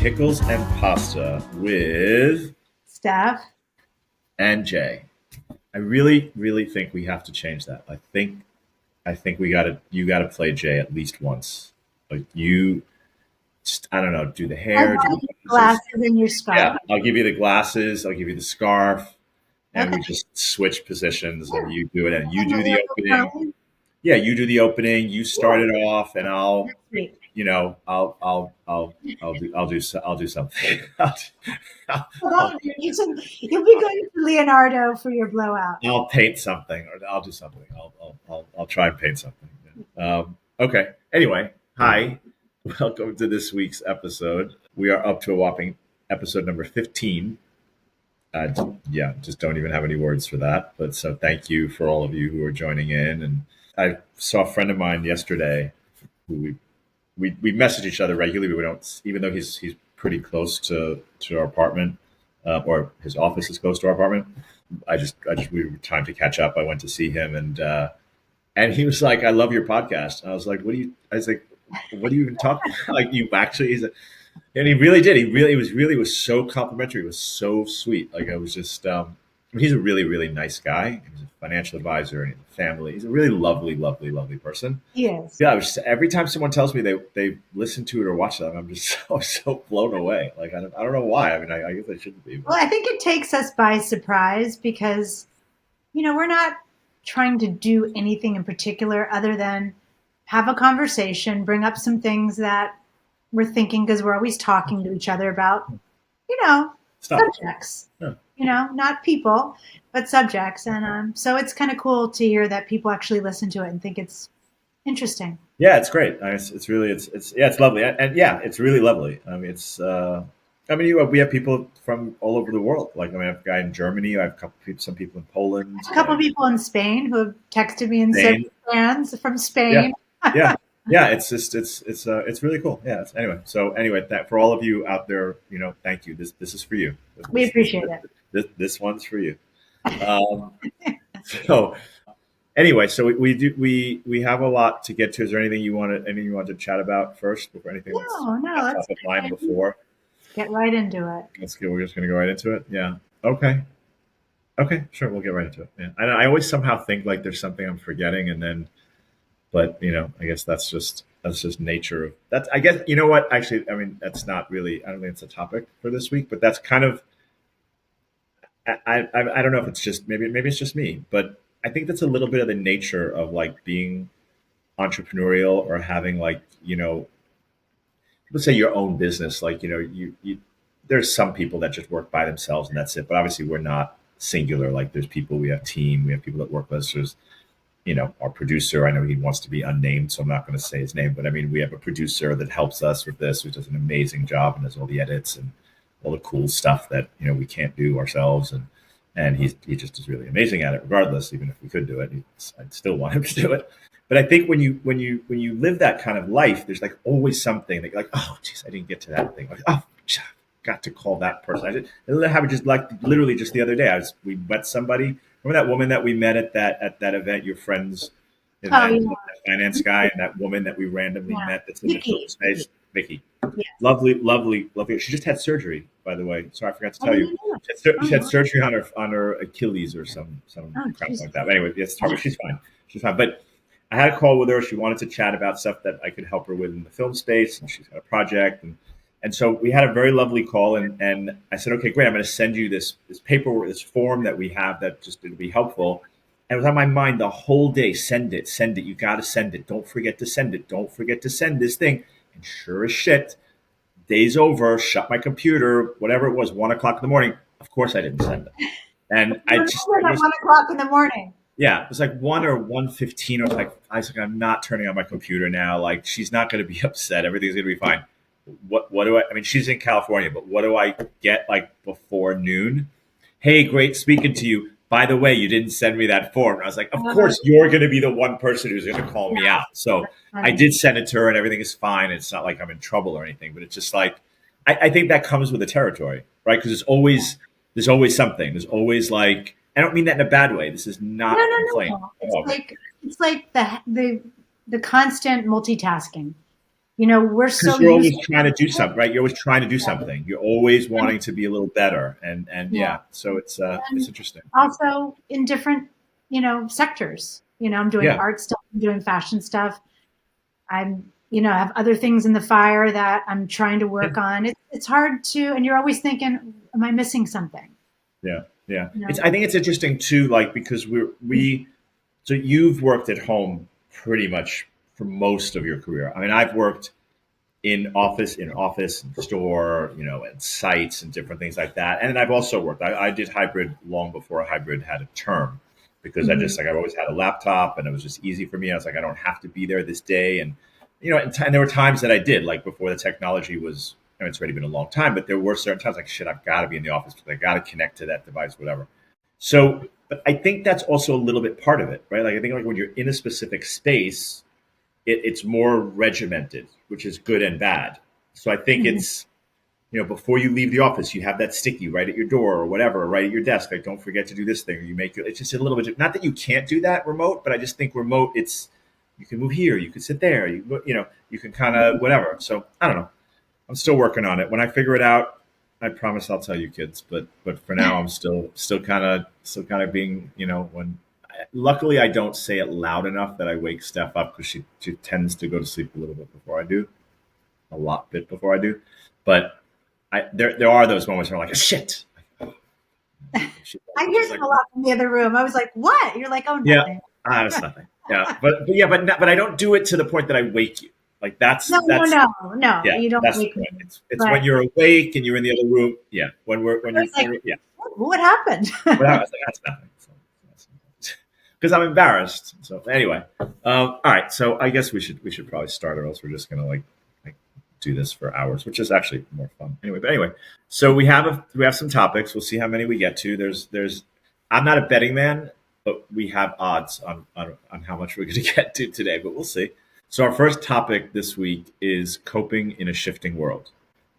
Pickles and Pasta with Steph. and Jay. I really, really think we have to change that. I think you gotta play Jay at least once. Like you, just, I don't know, do the I hair, do got the your glasses. glasses and your Yeah, scarf. I'll give you the glasses. I'll give you the scarf, and Okay. we just switch positions, and Yeah. you do it, and you And do the the hair opening. curly. Yeah, you do the opening. You Yeah, start it off, and I'll, that's sweet. you know, I'll do something. I'll, Well, I'll, you'll be going to Leonardo for your blowout. I'll paint something, or I'll do something. I'll try and paint something. Okay. Anyway, hi. Welcome to this week's episode. We are up to a whopping episode number 15. Yeah, just don't even have any words for that. But so thank you for all of you who are joining in. And I saw a friend of mine yesterday who we message each other regularly, but we don't. Even though he's pretty close to our apartment, or his office is close to our apartment. I just we were time to catch up. I went to see him, and he was like, "I love your podcast." And I was like, "What do you?" I was like, "What do you even talk like? You actually?" And he really did. He was so complimentary. It was so sweet. Like I was just. He's a really really nice guy. He's a financial advisor and a family. He's a really lovely, lovely, lovely person. Yes. Yeah, every time someone tells me they listen to it or watch that, I'm just so blown away. Like I don't know why. I mean, I guess I shouldn't be, but Well, I think it takes us by surprise because, we're not trying to do anything in particular other than have a conversation, bring up some things that we're thinking because we're always talking to each other about, you know, stop. subjects, Yeah. not people, but subjects. And so it's kind of cool to hear that people actually listen to it and think it's interesting. Yeah, it's great. It's really it's yeah, it's lovely, and yeah, it's really lovely. I mean, we have people from all over the world. Like I mean, I have a guy in Germany. I have some people in Poland, A couple of people in Spain who have texted me and said Spain. fans from Yeah, Spain. yeah, yeah. It's just it's really cool. Yeah. Anyway, that for all of you out there, thank you. This is for you. We appreciate it. This one's for you. Um, so anyway, so we have a lot to get to. Is there anything you want to chat about first before anything that's No, top let's of mind before? get right into it. We're just gonna go right into it. Yeah. Okay. Okay. Sure. We'll get right into it. Yeah. I always somehow think like there's something I'm forgetting, and then, but I guess that's just nature of that. I guess you know what? Actually, I mean that's not really. I don't think it's a topic for this week, but that's kind of. I don't know if it's just maybe it's just me, but I think that's a little bit of the nature of like being entrepreneurial or having like let's say your own business. Like you there's some people that just work by themselves and that's it. But obviously we're not singular. Like there's people, we have team, we have people that work with us. There's our producer. I know he wants to be unnamed, so I'm not going to say his name. But I mean, we have a producer that helps us with this, who does an amazing job and does all the edits and all the cool stuff that we can't do ourselves. And he just is really amazing at it. Regardless, even if we could do it, I'd still want him to do it. But I think when you live that kind of life, there's like always something that you're like, oh, geez, I didn't get to that thing. Like, oh, got to call that person. It happened just like literally just the other day. We met somebody. Remember that woman that we met at that event, your friend's Oh event, yeah, that finance guy, and that woman that we randomly yeah. met that's in the film Vicky. space, Vicky. Yes. Lovely, lovely, lovely. She just had surgery, by the way. Sorry, I forgot to I tell didn't you. know. She had Oh, surgery on her Achilles or some oh, crap Jesus. like that. But anyway, yes, she's fine. She's fine. But I had a call with her. She wanted to chat about stuff that I could help her with in the film space, and she's got a project, and so we had a very lovely call, and I said, okay, great. I'm going to send you this paperwork, this form that we have that just it'll be helpful. And it was on my mind the whole day. Send it, send it. You got to send it. Don't forget to send it. Don't forget to send this thing. And sure as shit, day's over. Shut my computer. Whatever it was, 1 o'clock in the morning. Of course, I didn't send it. And You remember at 1 o'clock in the morning. yeah, it was like 1 or 1:15. I was like, I'm not turning on my computer now. Like, she's not going to be upset. Everything's going to be fine. What do I mean, she's in California, but what do I get like before noon? Hey, great speaking to you. By the way, you didn't send me that form. And I was like, of Uh, course, you're going to be the one person who's going to call me out. So that's I funny. did send it to her and everything is fine. It's not like I'm in trouble or anything, but it's just like, I think that comes with the territory, right? Because there's always something. There's always like, I don't mean that in a bad way. This is No, not a no, complaint no. at all. It's like the constant multitasking. We're Because so you're used always trying to do something, right? You're always trying to do something. You're always wanting to be a little better, and yeah. yeah. So it's And interesting. also in different, sectors. I'm doing Yeah, art stuff, I'm doing fashion stuff. Have other things in the fire that I'm trying to yeah, work on. It's hard to, and you're always thinking, am I missing something? yeah, yeah. You It's know? I think it's interesting too, like because we so you've worked at home pretty much for most of your career. I mean, I've worked in office and store, and sites and different things like that. And then I've also worked. I did hybrid long before a hybrid had a term because Mhm. I've always had a laptop and it was just easy for me. I was like, I don't have to be there this day. And and there were times that I did, like before the technology was. I mean, it's already been a long time, but there were certain times like, shit, I've got to be in the office because I got to connect to that device, whatever. So, but I think that's also a little bit part of it, right? Like I think like when you're in a specific space, it's more regimented, which is good and bad. So I think Mhm. it's before you leave the office, you have that sticky right at your door or whatever, right at your desk. Like, don't forget to do this thing. Or you make it. It's just a little bit. Not that you can't do that remote, but I just think remote. It's you can move here, you can sit there, you can kind of whatever. So I don't know. I'm still working on it. When I figure it out, I promise I'll tell you kids. But for now, I'm still kind of being when. Luckily, I don't say it loud enough that I wake Steph up because she tends to go to sleep a little bit before I do, a lot bit before I do. But there are those moments where I'm like shit. I hear She's them like, a lot from the other room. I was like, "What?" You're like, "Oh, yeah, nothing." that's nothing. Yeah, but yeah, but I don't do it to the point that I wake you. Like No, no, that's no, no. yeah, You don't that's the wake me. point. It's But when you're awake and you're in the other room. Yeah, when I you're was like, yeah. "What happened?" But I was like, that's nothing. So, because I'm embarrassed. So anyway, all right. So I guess we should probably start, or else we're just gonna like do this for hours, which is actually more fun. Anyway, so we have some topics. We'll see how many we get to. There's I'm not a betting man, but we have odds on how much we're going to get to today, but we'll see. So our first topic this week is coping in a shifting world.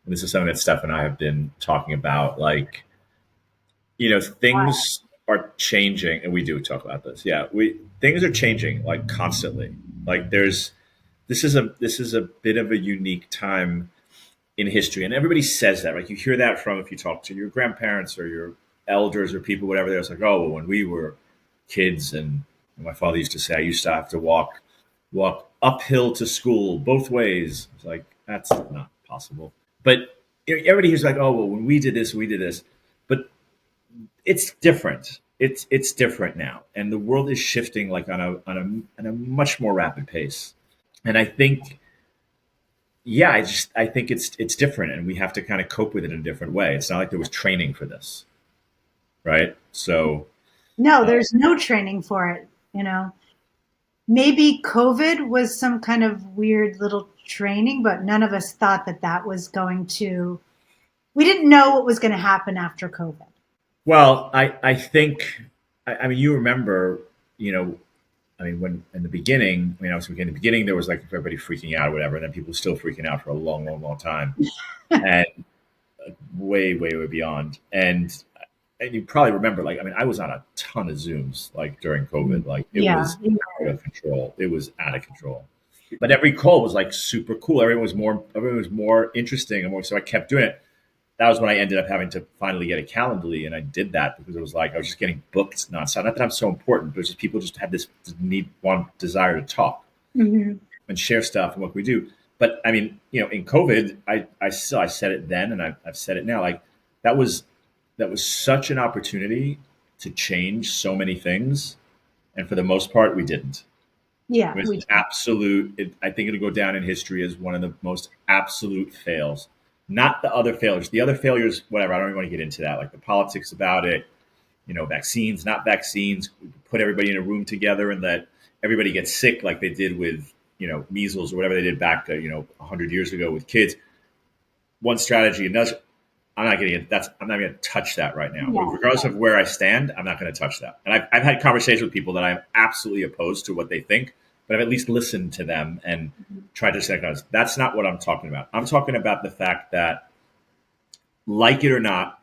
And this is something that Steph and I have been talking about, like things are changing, and we do talk about this. Yeah, we things are changing like constantly. Like this is a bit of a unique time in history, and everybody says that. Right, you hear that from if you talk to your grandparents or your elders or people, whatever. They're like, oh, well, when we were kids, and my father used to say, I used to have to walk uphill to school both ways. It's like that's not possible. But everybody here's like, oh, well, when we did this, we did this. But it's different. It's different now, and the world is shifting like on a much more rapid pace. And I think, yeah, I think it's different, and we have to kind of cope with it in a different way. It's not like there was training for this, right? So, No, uh, there's no training for it. Maybe COVID was some kind of weird little training, but none of us thought that that was going to. We didn't know what was going to happen after COVID. well, I think, I mean, you remember, you know, I mean, when in the beginning, I mean, obviously in the beginning there was like everybody freaking out or whatever, and then people were still freaking out for a long, long, long time, and way, way, way beyond. And you probably remember, like, I mean, I was on a ton of Zooms like during COVID. Like, it Yeah, was out of control. It was out of control. But every call was like super cool. Everyone was more interesting and more. So I kept doing it. That was when I ended up having to finally get a Calendly, and I did that because it was like I was just getting booked nonstop. Not that I'm so important, but it's just people just had this need, one desire to talk hmm and share stuff and what we do. But I mean, in COVID, I said it then, and I've said it now. Like that was that was such an opportunity to change so many things, and for the most part, we didn't. It yeah, was we an did. absolute. I think it'll go down in history as one of the most absolute fails. Not the other failures. The other failures, whatever. I don't even want to get into that. Like the politics about it. Vaccines, not vaccines. Put everybody in a room together and let everybody get sick, like they did with measles or whatever they did back 100 years ago with kids. One strategy, and that's I'm not getting it. I'm not going to touch that right now. Yeah, Regardless of where I stand, I'm not going to touch that. And I've had conversations with people that I'm absolutely opposed to what they think, but I've at least listened to them and tried to recognize that's not what I'm talking about. I'm talking about the fact that, like it or not,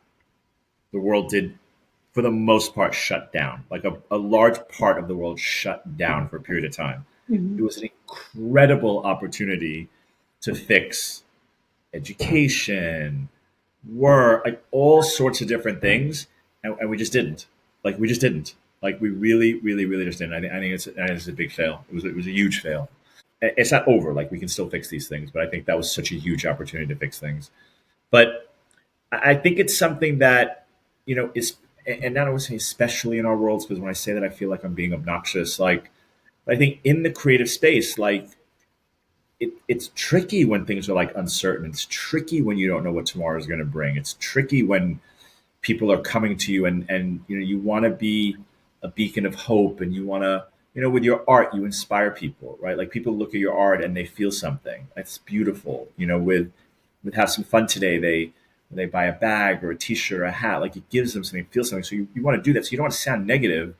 the world did, for the most part, shut down. Like a large part of the world shut down for a period of time. hmm It was an incredible opportunity to fix education, work, like all sorts of different things, and we just didn't. Like we just didn't. Like we really, really, really just didn't. I think it's a big fail. It was a huge fail. It's not over. Like we can still fix these things, but I think that was such a huge opportunity to fix things. But I think it's something that is, and not always say especially in our worlds, because when I say that, I feel like I'm being obnoxious. Like I think in the creative space, like it's tricky when things are like uncertain. It's tricky when you don't know what tomorrow is going to bring. It's tricky when people are coming to you and you want to be a beacon of hope, and you want to, with your art you inspire people, right? Like people look at your art and they feel something. That's beautiful. With have some fun today, they buy a bag or a t-shirt or a hat, like it gives them something, feel something. So you want to do that, so you don't want to sound negative,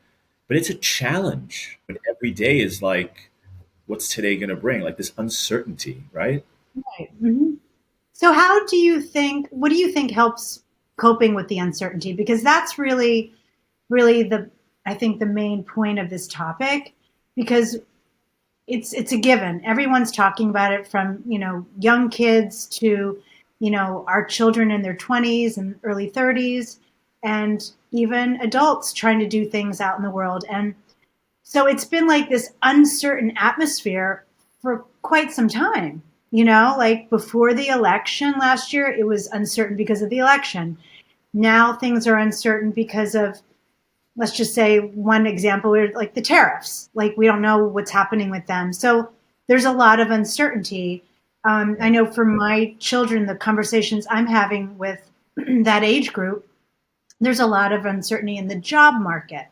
but it's a challenge. But every day is like, what's today going to bring? Like this uncertainty, right? Right. Mhm. So, how do you think? What do you think helps coping with the uncertainty? Because that's really the I think the main point of this topic. Because it's a given. Everyone's talking about it, from young kids to our children in their 20s and early 30s, and even adults trying to do things out in the world. And so it's been like this uncertain atmosphere for quite some time. Like before the election last year, it was uncertain because of the election. Now things are uncertain because of, let's just say, one example, like the tariffs. Like we don't know what's happening with them. So there's a lot of uncertainty. I know for my children, the conversations I'm having with that age group, there's a lot of uncertainty in the job market.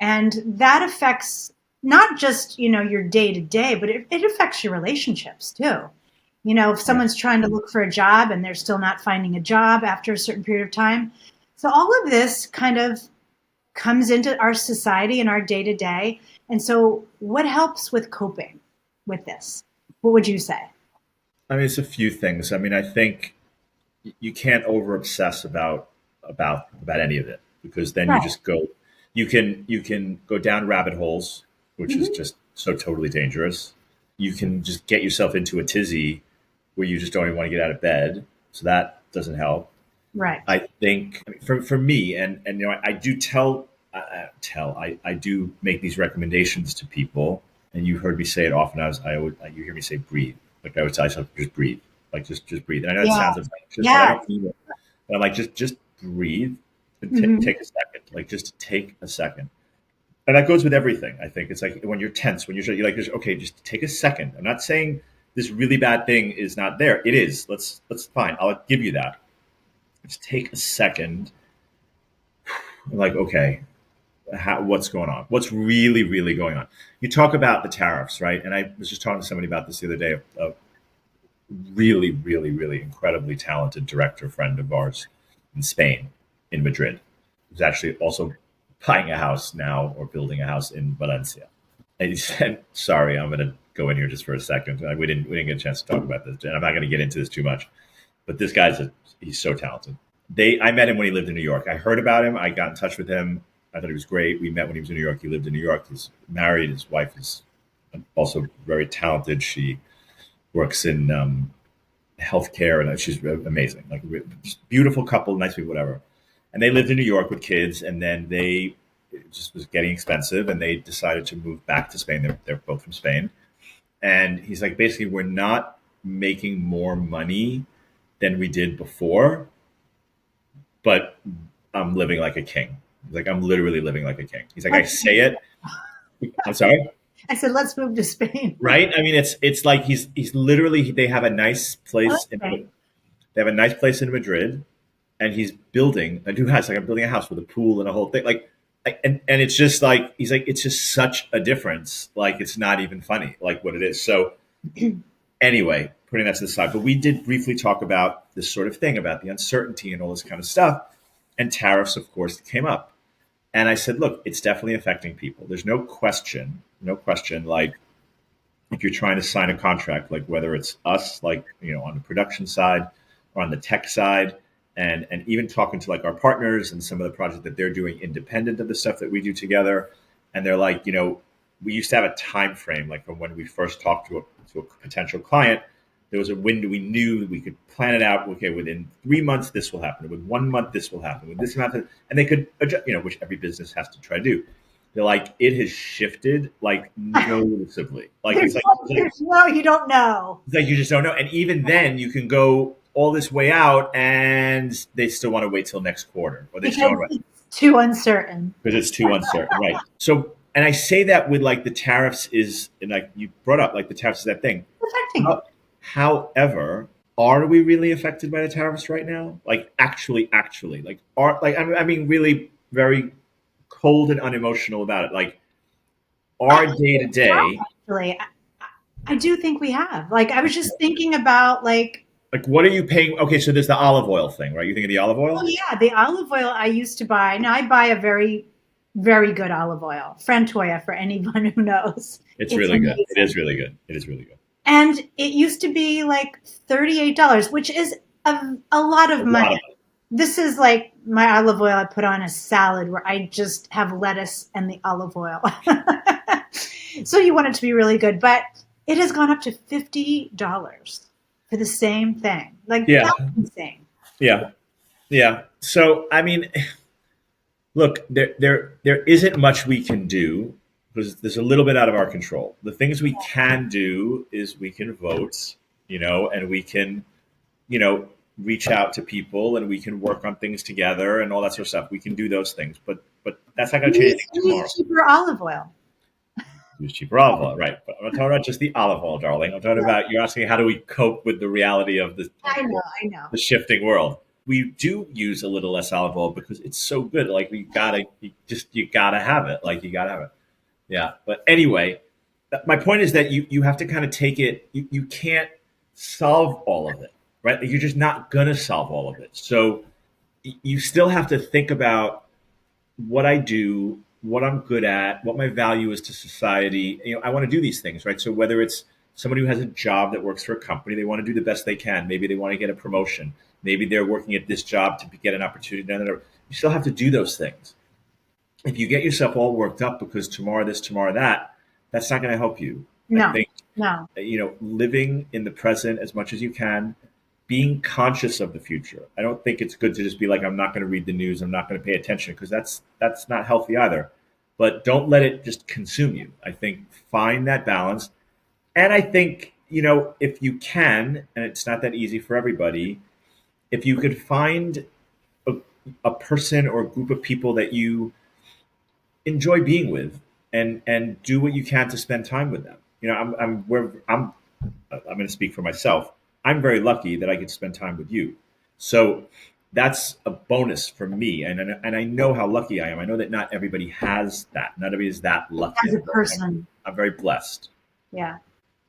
And that affects not just your day to day, but it affects your relationships too. If Yeah. someone's trying to look for a job and they're still not finding a job after a certain period of time. So all of this kind of comes into our society and our day to day. And so what helps with coping with this? What would you say? I mean, it's a few things. I mean, I think you can't over obsess about any of it, because then you Right. just go, you can go down rabbit holes, which is Mm-hmm. just so totally dangerous. You can just get yourself into a tizzy where you just don't even want to get out of bed, so that doesn't help. Right. I think, I mean, for me, and I do I do make these recommendations to people, and you heard me say it often. I would, you hear me say breathe. Like I would tell myself, just breathe, like just breathe. And I know it Yeah. sounds obnoxious, but I Yes. don't mean it. But I'm like, just breathe and Mm-hmm. take a second. Like just take a second. And that goes with everything. I think it's like when you're tense, when you're like, just, okay, just take a second. I'm not saying this really bad thing is not there. It is. Let's fine. I'll give you that. Just take a second. Like, okay, what's going on? What's really, really going on? You talk about the tariffs, right? And I was just talking to somebody about this the other day. A really, really, really incredibly talented director friend of ours in Spain, in Madrid, who's actually also buying a house now or building a house in Valencia. And he said, "Sorry, I'm going to go in here just for a second. We didn't get a chance to talk about this, and I'm not going to get into this too much. But this he's so talented. I met him when he lived in New York. I heard about him. I got in touch with him. I thought he was great. We met when he was in New York. He lived in New York. He's married. His wife is also very talented. She works in healthcare, and she's amazing. Like just beautiful couple, nice people, whatever. And they lived in New York with kids, and then it just was getting expensive, and they decided to move back to Spain. They're both from Spain, and he's like, basically, we're not making more money than we did before, but I'm living like a king. He's like, I'm literally living like a king. He's like, I say it. I'm sorry. I said, let's move to Spain. Right? I mean, it's like he's literally, they have a nice place Okay. they have a nice place in Madrid, and he's building a new house. Like I'm building a house with a pool and a whole thing. And it's just like he's like, it's just such a difference. Like it's not even funny, like what it is. So anyway, putting that to the side, but we did briefly talk about this sort of thing about the uncertainty and all this kind of stuff, and tariffs, of course, came up. And I said, look, it's definitely affecting people. There's no question, no question. Like if you're trying to sign a contract, like whether it's us, like, on the production side or on the tech side, and even talking to like our partners and some of the projects that they're doing independent of the stuff that we do together. And they're like, we used to have a time frame, like from when we first talked to a potential client, There was a window. We knew we could plan it out. Okay, within 3 months this will happen. With 1 month this will happen. With this amount, and they could adjust. Which every business has to try to do. They're like it has shifted like noticeably. Like There's, it's like there's no, you don't know. it's like you just don't know. And even then, you can go all this way out, and they still want to wait till next quarter, or they still Because want to it's too uncertain. because it's too uncertain, right? So, and I say that with like the tariffs is, and like you brought up, like the tariffs is that thing. Affecting it. However, are we really affected by the tariffs right now? Like actually, like are like I mean, really very cold and unemotional about it. Like our day to day, Actually, I do think we have. Like, I was just thinking about like what are you paying? Okay, so there's the olive oil thing, right? You think of the olive oh oil? yeah, the olive oil I used to buy. Now I buy a very, very good olive oil, Frantoia, for anyone who knows. It's It's really good. It is amazing. really good. It is really good. And it used to be like $38, which is a lot A of lot money. of it. This is like my olive oil I put on a salad where I just have lettuce and the olive oil. So you want it to be really good, but it has gone up to $50 for the same thing. Like Yeah, that's insane. yeah, yeah. So I mean, look, there isn't much we can do because there's a little bit out of our control. The things we can do is we can vote, and we can, you know, reach out to people and we can work on things together and all that sort of stuff. We can do those things, but that's not going to change anything tomorrow. Use cheaper olive oil. Use cheaper olive oil, right? But I'm not talking about just the olive oil, darling. I'm talking about you're asking how do we cope with the reality of the I know, I know. the shifting world. We do use a little less olive oil because it's so good. Like you gotta have it. Like you gotta have it. Yeah. But anyway, my point is that you have to kind of take it. You can't solve all of it, right? Like, you're just not gonna solve all of it. So you still have to think about what I do, what I'm good at, what my value is to society. I want to do these things, right? So whether it's somebody who has a job that works for a company, they want to do the best they can. Maybe they want to get a promotion. Maybe they're working at this job to get an opportunity. No, no, no. You still have to do those things. If you get yourself all worked up because tomorrow this, tomorrow that, that's not going to help you. I No, think no. living in the present as much as you can, being conscious of the future. I don't think it's good to just be like, I'm not going to read the news, I'm not going to pay attention, because that's not healthy either. But don't let it just consume you. I think find that balance. And I think, if you can, and it's not that easy for everybody, if you could find a, a person or a group of people that you enjoy being with and do what you can to spend time with them. I'm going to speak for myself. I'm very lucky that I get to spend time with you. So that's a bonus for me. And I know how lucky I am. I know that not everybody has that. Not everybody is that lucky. As a person. I'm very blessed. Yeah.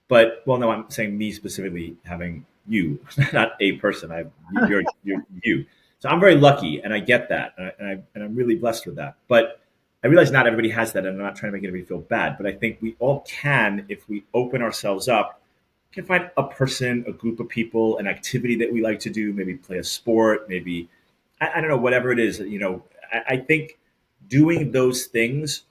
But, well, no, I'm saying me specifically having you, not a person. You're you. So I'm very lucky, and I get that, and I'm really blessed with that. But I realize not everybody has that, and I'm not trying to make anybody feel bad. But I think we all can, if we open ourselves up, can find a person, a group of people, an activity that we like to do. Maybe play a sport. Maybe I don't know, whatever it is. I think doing those things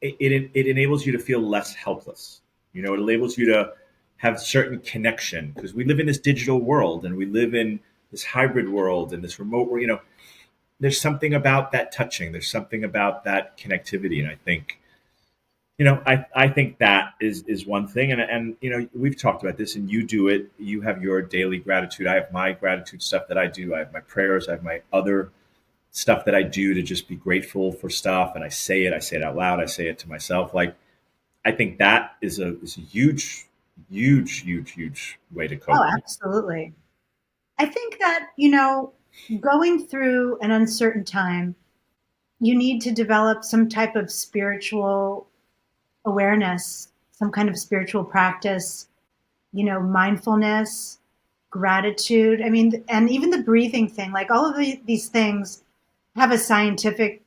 it enables you to feel less helpless. It enables you to have certain connection because we live in this digital world and we live in this hybrid world and this remote world. There's something about that touching. There's something about that connectivity, and I think I think that is one thing, and we've talked about this, and you do it. You have your daily gratitude. I have my gratitude stuff that I do. I have my prayers. I have my other stuff that I do to just be grateful for stuff, and I say it. I say it out loud. I say it to myself. Like I think that is a huge, huge, huge, huge way to Oh, cope. absolutely. I think that, going through an uncertain time, you need to develop some type of spiritual awareness, some kind of spiritual practice, mindfulness, gratitude. I mean, and even the breathing thing, like all of these things have a scientific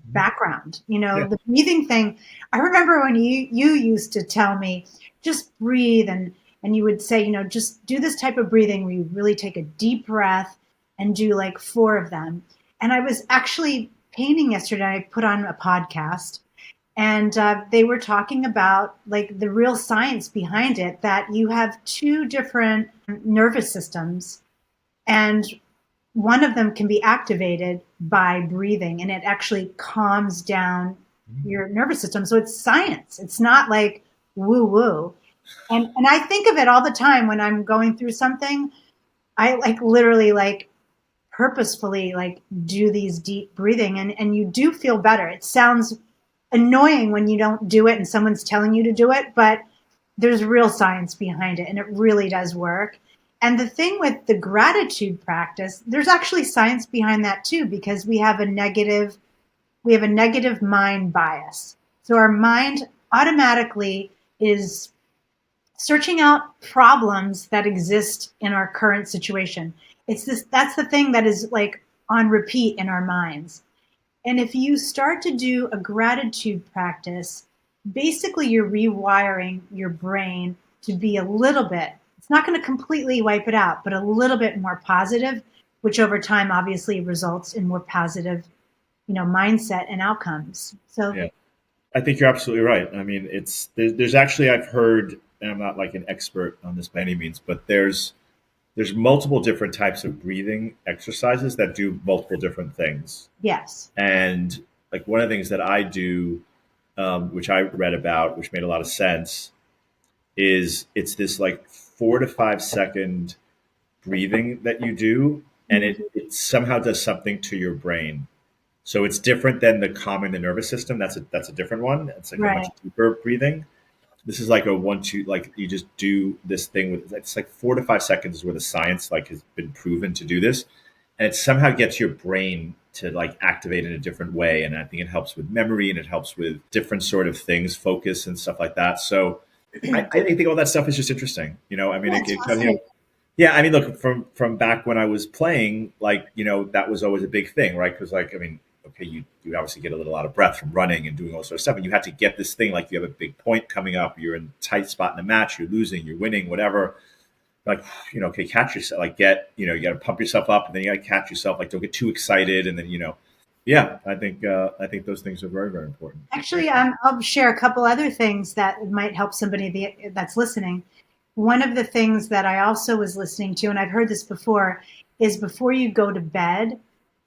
background. Yeah. The breathing thing, I remember when you used to tell me, just breathe and you would say, just do this type of breathing where you really take a deep breath and do like 4 of them. And I was actually painting yesterday. I put on a podcast And they were talking about like the real science behind it, that you have two different nervous systems, and one of them can be activated by breathing, and it actually calms down your nervous system. So it's science. It's not like woo woo. And I think of it all the time when I'm going through something. I like literally like purposefully like do these deep breathing, and you do feel better. It sounds annoying when you don't do it and someone's telling you to do it, but there's real science behind it and it really does work. And the thing with the gratitude practice, there's actually science behind that too, because we have a negative mind bias. So our mind automatically is searching out problems that exist in our current situation. That's the thing that is like on repeat in our minds. And if you start to do a gratitude practice, basically you're rewiring your brain to be a little bit, it's not going to completely wipe it out, but a little bit more positive, which over time obviously results in more positive, mindset and outcomes. So Yeah. I think you're absolutely right. I mean, there's actually I've heard, and I'm not like an expert on this by any means, but there's multiple different types of breathing exercises that do multiple different things. yes. And like one of the things that I do, which I read about, which made a lot of sense, is it's this like 4 to 5 second breathing that you do, and Mhm. it somehow does something to your brain. So it's different than the calming the nervous system. That's a different one. It's like a much Right. deeper breathing. This is like a 1 2, like you just do this thing with, it's like 4 to 5 seconds is where the science like has been proven to do this, and it somehow gets your brain to like activate in a different way. And I think it helps with memory and it helps with different sort of things, focus and stuff like that. So I think all that stuff is just interesting. I mean, Yeah, it's kind of, fascinating. yeah, I mean, look, from back when I was playing, like that was always a big thing, right? Because like, I mean, okay, you obviously get a little out of breath from running and doing all sort of stuff, and you had to get this thing like you have a big point coming up, you're in a tight spot in the match, you're losing, you're winning, whatever. Like, okay, catch yourself, like you got to pump yourself up, and then you got to catch yourself, like don't get too excited, and then yeah, I think those things are very very important. Actually, I'll share a couple other things that might help somebody that's listening. One of the things that I also was listening to, and I've heard this before, is before you go to bed,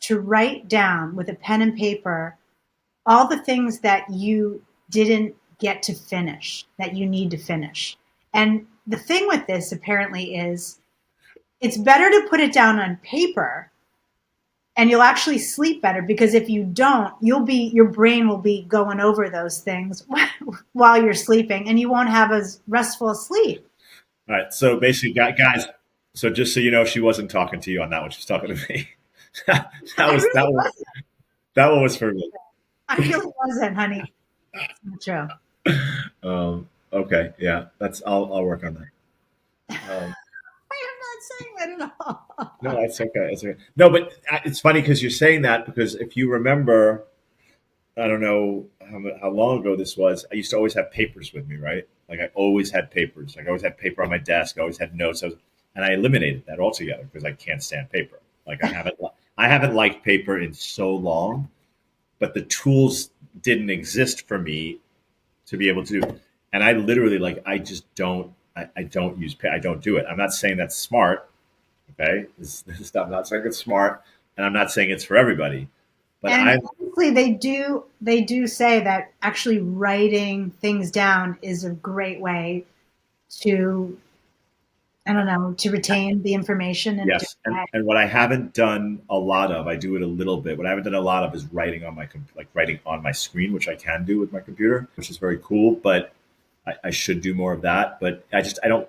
to write down with a pen and paper all the things that you didn't get to finish, that you need to finish. And the thing with this apparently is it's better to put it down on paper, and you'll actually sleep better, because if you don't, your brain will be going over those things while you're sleeping, and you won't have as restful sleep. All right, so basically, guys, so just so you know, she wasn't talking to you on that one; she's talking to me. that I was really wasn't. that one was for me. I really wasn't, honey. It's not true. Okay, yeah, I'll work on that. Um, I am not saying that at no, all. it's okay. It's okay. No, but it's funny because you're saying that because if you remember, I don't know how long ago this was. I used to always have papers with me, right? Like I always had papers. Like I always had paper on my desk. I always had notes. And I eliminated that altogether because I can't stand paper. Like I haven't liked paper in so long, but the tools didn't exist for me to be able to do. And I literally like I just don't. I don't use. I don't do it. I'm not saying that's smart. Okay, I'm not saying it's smart, and I'm not saying it's for everybody. But And I honestly, they do say that actually writing things down is a great way to, I don't know, to retain the information in a yes, different way. and what I haven't done a lot of, I do it a little bit. What I haven't done a lot of is writing on like writing on my screen, which I can do with my computer, which is very cool. But I should do more of that. But I don't.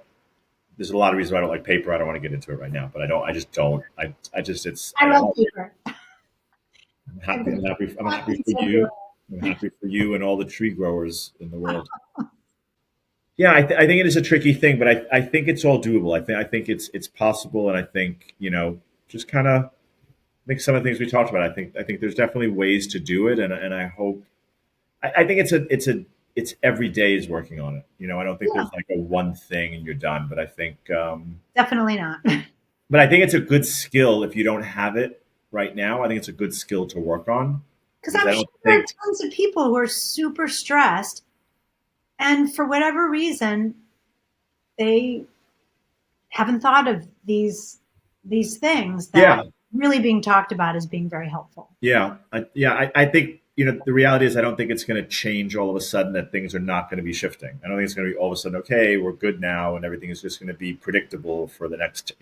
There's a lot of reasons why I don't like paper. I don't want to get into it right now, but I don't. I just don't. I just I I don't love know. paper. I'm I've happy. been I'm happy. I'm happy practicing for so good. you. I'm happy for you and all the tree growers in the world. Yeah, I think it is a tricky thing, but I think it's all doable. I think it's possible, and I think just kind of think some of the things we talked about. I think there's definitely ways to do it, and I hope. I think it's every day is working on it. I don't think Yeah, there's like a one thing and you're done, but definitely not. I think it's a good skill if you don't have it right now. I think it's a good skill to work on. Because because I'm I sure don't there are think, tons of people who are super stressed, and for whatever reason, they haven't thought of these things that yeah, really being talked about as being very helpful. I think, the reality is I don't think it's going to change all of a sudden that things are not going to be shifting. I don't think it's going to be all of a sudden, okay, we're good now and everything is just going to be predictable for the next,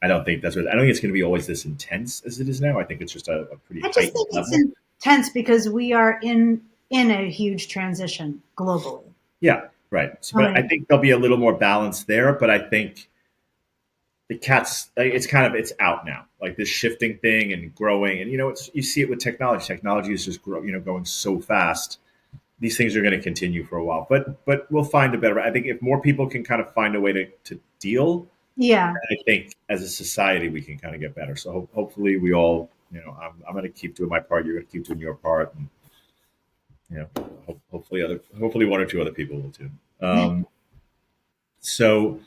I don't think that's what, I don't think it's going to be always this intense as it is now. I think it's just a pretty I just heightened think it's level. intense because we are in a huge transition globally. Yeah, right. So, I but I mean, think there'll be a little more balance there. But I think the cat's like, it's out now. Like this shifting thing and growing, and you see it with technology. Technology is just going so fast. These things are going to continue for a while, but we'll find a better. I think if more people can kind of find a way to deal, yeah. I think as a society we can kind of get better. So hopefully we all, I'm going to keep doing my part. You're going to keep doing your part, and hopefully one or two other people will too. So,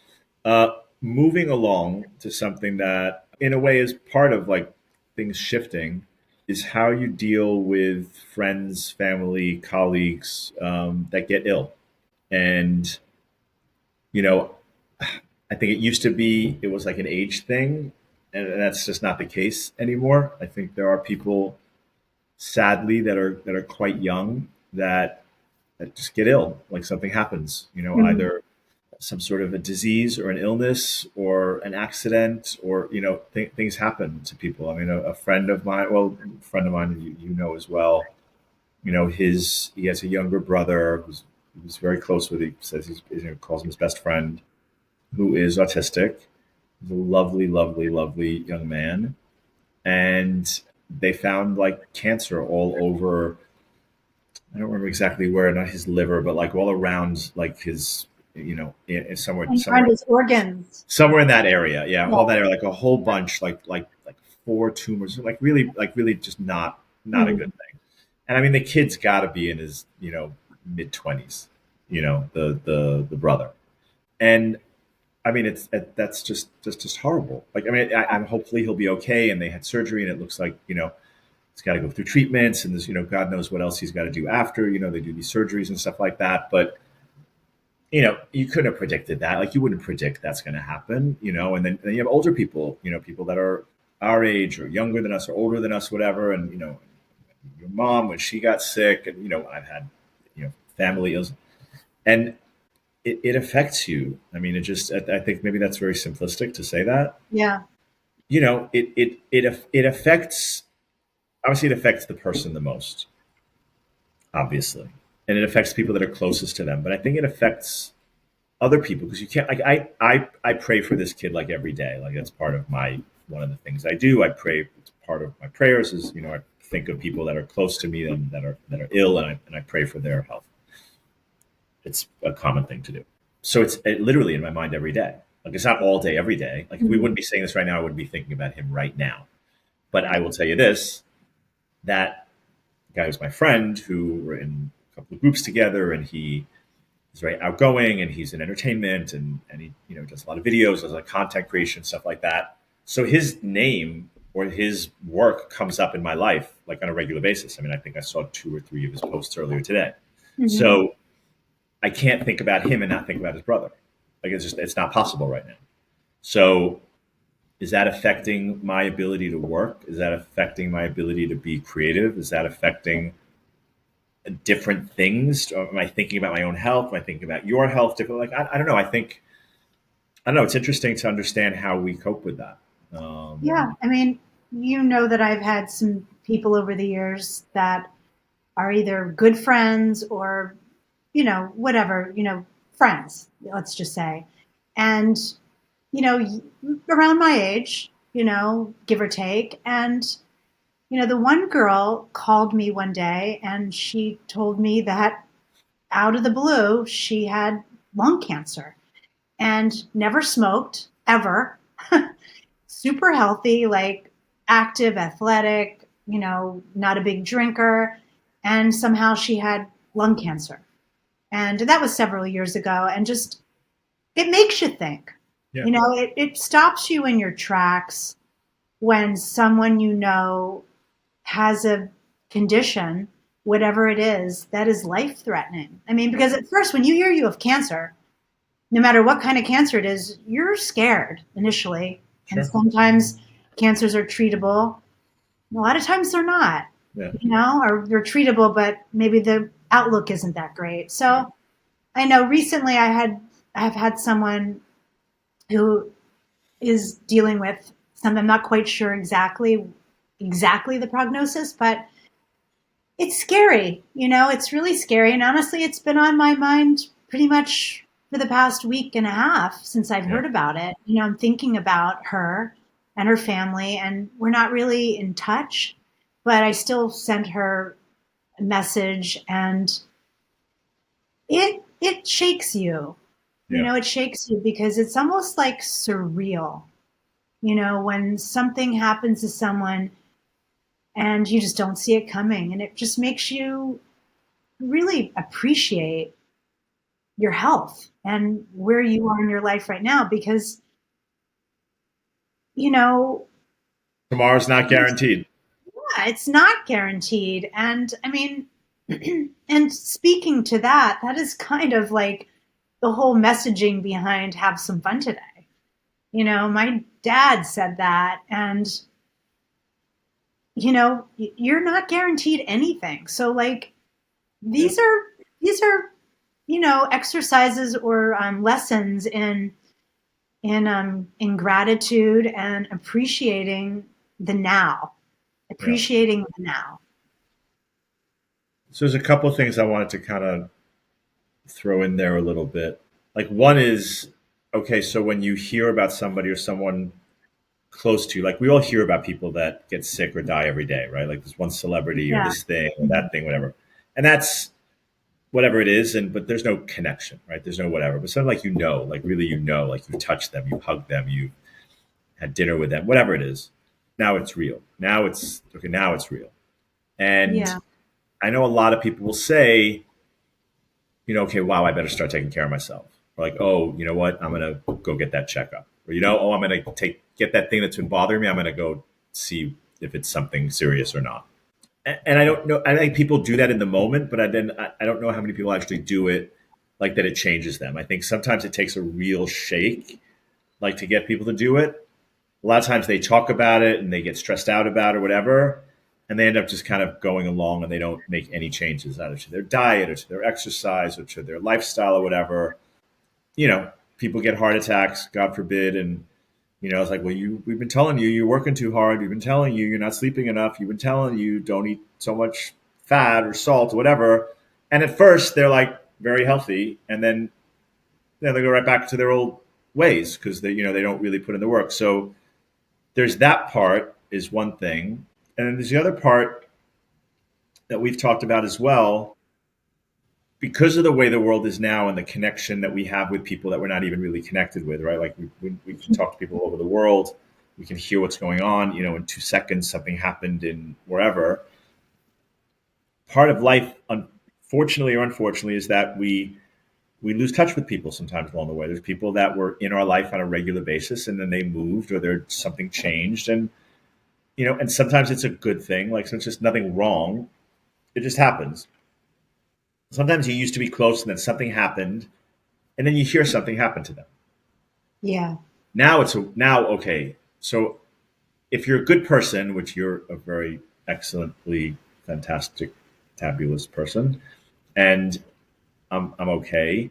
moving along to something that, in a way, is part of like things shifting, is how you deal with friends, family, colleagues that get ill. And, you know, I think it used to be it was like an age thing, and that's just not the case anymore. I think there are people, sadly, that are quite young that just get ill, like something happens. Mhm. Either some sort of a disease or an illness or an accident, or things happen to people. I mean, a friend of mine, you know as well, he has a younger brother who's very close with. He says calls him his best friend, who is autistic. He's a lovely, lovely, lovely young man, and they found like cancer all over. I don't remember exactly where, not his liver, but like all around, like his, somewhere, And somewhere, around his organs. somewhere in that area. Yeah, Yeah. all that area, like a whole bunch, like four tumors, like really just not a good Mhm. thing. And I mean, the kid's got to be in his, mid-20s. The brother, and I mean, that's just horrible. Like, I mean, I'm hopefully he'll be okay. And they had surgery, and it looks like he's got to go through treatments, and there's God knows what else he's got to do after. They do these surgeries and stuff like that. But you couldn't have predicted that. Like, you wouldn't predict that's going to happen. And then you have older people. People that are our age or younger than us or older than us, whatever. And your mom when she got sick, and I've had family ills, and it affects you. I mean, I think maybe that's very simplistic to say that. Yeah. It affects, obviously it affects the person the most, obviously, and it affects people that are closest to them. But I think it affects other people because you can't, like, I pray for this kid like every day. Like, that's part of my one of the things I do. I pray. It's part of my prayers is I think of people that are close to me and that are ill, and I pray for their health. It's a common thing to do. So it's literally in my mind every day. Like, it's not all day every day. Like, if we Mhm. wouldn't be saying this right now, I wouldn't be thinking about him right now. But I Right. will tell you this: that guy was my friend, who were in a couple of groups together, and he is very outgoing, and he's in entertainment, and he does a lot of videos, does a lot of content creation, stuff like that. So his name or his work comes up in my life like on a regular basis. I mean, I think I saw two or three of his posts earlier today. Mhm. So I can't think about him and not think about his brother. Like, it's not possible right now. So is that affecting my ability to work? Is that affecting my ability to be creative? Is that affecting different things? Or am I thinking about my own health? Am I thinking about your health differently? Like, I don't know. I don't know. It's interesting to understand how we cope with that. Yeah. I mean, you know that I've had some people over the years that are either good friends or, whatever, friends, let's just say. And, around my age, give or take. And, the one girl called me one day and she told me that out of the blue, she had lung cancer and never smoked ever. Super healthy, like active, athletic, not a big drinker. And somehow she had lung cancer. And that was several years ago. And just, it makes you think. Yeah. It stops you in your tracks when someone has a condition, whatever it is, that is life threatening. I mean, because at first, when you hear you have cancer, no matter what kind of cancer it is, you're scared initially. And Sure. sometimes cancers are treatable. A lot of times they're not, Yeah. or they're treatable, but maybe the outlook isn't that great. Right. So I know recently I've had someone who is dealing with some. I'm not quite sure exactly the prognosis, but it's scary. It's really scary. And honestly, it's been on my mind pretty much for the past week and a half since I've Yeah. heard about it. I'm thinking about her and her family, and we're not really in touch, but I still sent her a message, and it shakes you. Yeah. It shakes you because it's almost like surreal. When something happens to someone and you just don't see it coming, and it just makes you really appreciate your health and where you are in your life right now because you know Tomorrow's not guaranteed. yeah, it's not guaranteed. And I mean, and speaking to that, that is kind of like the whole messaging behind have some fun today. My dad said that, and you're not guaranteed anything. So like Yeah. these are exercises or lessons in gratitude and Yeah. appreciating the now. So there's a couple of things I wanted to kind of throw in there a little bit. Like one is, okay, so when you hear about somebody or someone close to you, like we all hear about people that get sick or die every day, right? Like this one celebrity or Yeah. this thing or that thing, whatever. And that's whatever it is, and but there's no connection, right? There's no whatever. But something like like really like you touched them, you hugged them, you had dinner with them, whatever it is. Now it's real. Now it's okay, now it's real. And Yeah. I know a lot of people will say, okay, wow, I better start taking care of myself. Or like, oh, you know what? I'm gonna go get that checkup. Or oh, I'm gonna get that thing that's been bothering me. I'm gonna go see if it's something serious or not. And I don't know. I think people do that in the moment, but I don't know how many people actually do it like that. It changes them. I think sometimes it takes a real shake, like to get people to do it. A lot of times they talk about it and they get stressed out about it or whatever, and they end up just kind of going along and they don't make any changes either to their diet or to their exercise or to their lifestyle or whatever. People get heart attacks, God forbid, and it's like, well, we've been telling you you're working too hard. We've been telling you you're not sleeping enough. You've been telling you don't eat so much fat or salt or whatever. And at first they're like very healthy, and then they go right back to their old ways because they don't really put in the work. So there's that part is one thing, and then there's the other part that we've talked about as well. Because of the way the world is now and the connection that we have with people that we're not even really connected with, right? Like we can talk to people all over the world. We can hear what's going on. In 2 seconds, something happened in wherever. Part of life, unfortunately or unfortunately, is that we lose touch with people sometimes along the way. There's people that were in our life on a regular basis, and then they moved or there's something changed, and and sometimes it's a good thing. Like so it's just nothing wrong. It just happens. Sometimes you used to be close, and then something happened, and then you hear something happen to them. Yeah. Now okay. So if you're a good person, which you're a very excellently fantastic, fabulous person, and I'm okay.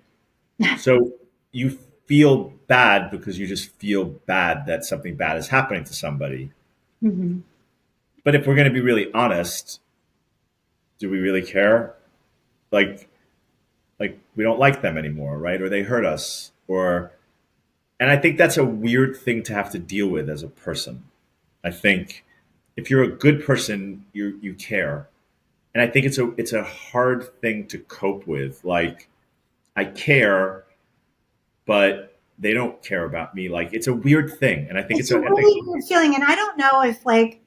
So you feel bad because you just feel bad that something bad is happening to somebody. Hmm. But if we're going to be really honest, do we really care? Like we don't like them anymore, right? Or they hurt us, or and I think that's a weird thing to have to deal with as a person. I think if you're a good person, you care, and I think it's a hard thing to cope with. Like I care, but they don't care about me. Like it's a weird thing, and I think It's a really weird feeling, and I don't know if like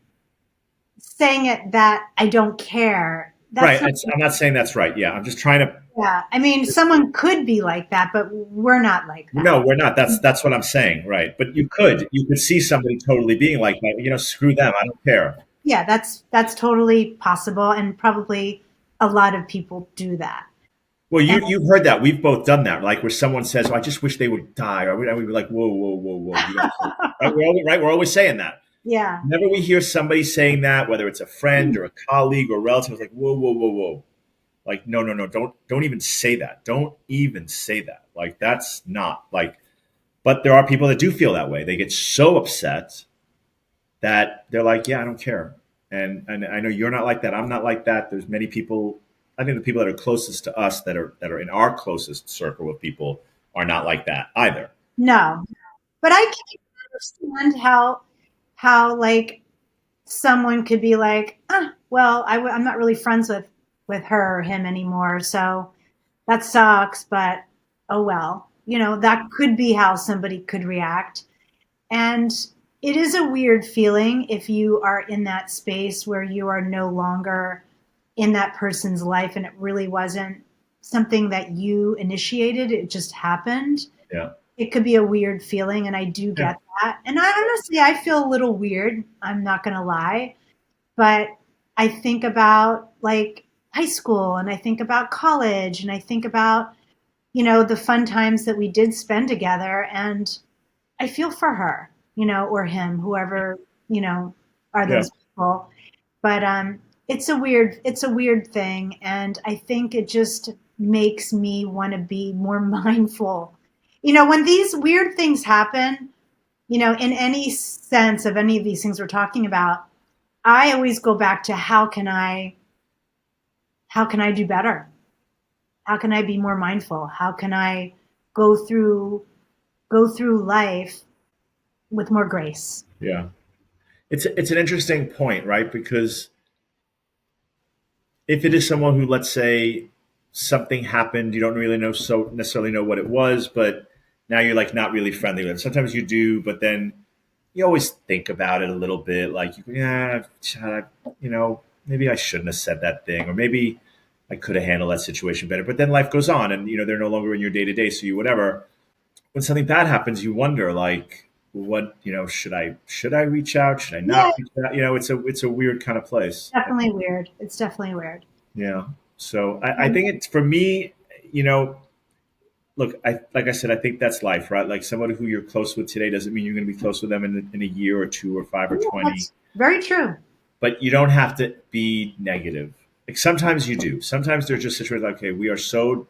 saying it that I don't care. That's right. not. I'm not saying that's right. Yeah, I'm just trying to. Yeah. I mean, someone could be like that, but we're not like that. No, we're not. That's what I'm saying. Right, but you could see somebody totally being like that. Screw them. I don't care. Yeah, that's totally possible, and probably a lot of people do that. Well, And you've heard that. We've both done that. Like where someone says, "Oh, I just wish they would die," or we'd be like, "Whoa, whoa, whoa, whoa! You don't say that." Right? Right? We're always saying that. yeah, Whenever we hear somebody saying that, whether it's a friend or a colleague or relative, it's like, "Whoa, whoa, whoa, whoa!" Like, no, no, no! Don't even say that. Don't even say that. Like that's not like. But there are people that do feel that way. They get so upset that they're like, yeah, I don't care. And I know you're not like that. I'm not like that. There's many people. I think the people that are closest to us that are in our closest circle of people are not like that either. no, but I can understand how like someone could be like, well, I'm not really friends with her or him anymore, so that sucks. But oh well, that could be how somebody could react. And it is a weird feeling if you are in that space where you are no longer in that person's life and it really wasn't something that you initiated, it just happened. Yeah, It could be a weird feeling, and I do yeah, get that. And I honestly, I feel a little weird, I'm not going to lie, but I think about like high school, and I think about college, and I think about, the fun times that we did spend together, and I feel for her, or him, whoever, are yeah, those people. But it's a weird thing, and I think it just makes me want to be more mindful. When these weird things happen, in any sense of any of these things we're talking about, I always go back to how can I do better? How can I be more mindful? How can I go through go through life with more grace? yeah. It's an interesting point, right? Because if it is someone who, let's say, something happened, you don't really know so necessarily know what it was, but now you're like not really friendly with them. Sometimes you do, but then you always think about it a little bit, like yeah, maybe I shouldn't have said that thing, or maybe I could have handled that situation better. But then life goes on, and they're no longer in your day to day, so you whatever. When something bad happens, you wonder like, what should I reach out? Should I Yeah, not reach out? It's a weird kind of place. definitely weird. It's definitely weird. Yeah. So I And think it's for me, look, like I said, I think that's life, right? Like somebody who you're close with today doesn't mean you're going to be close with them in a year or two or five or yeah, 20. that's very true. But you don't have to be negative. Like sometimes you do. Sometimes there's just situations like, okay, we are so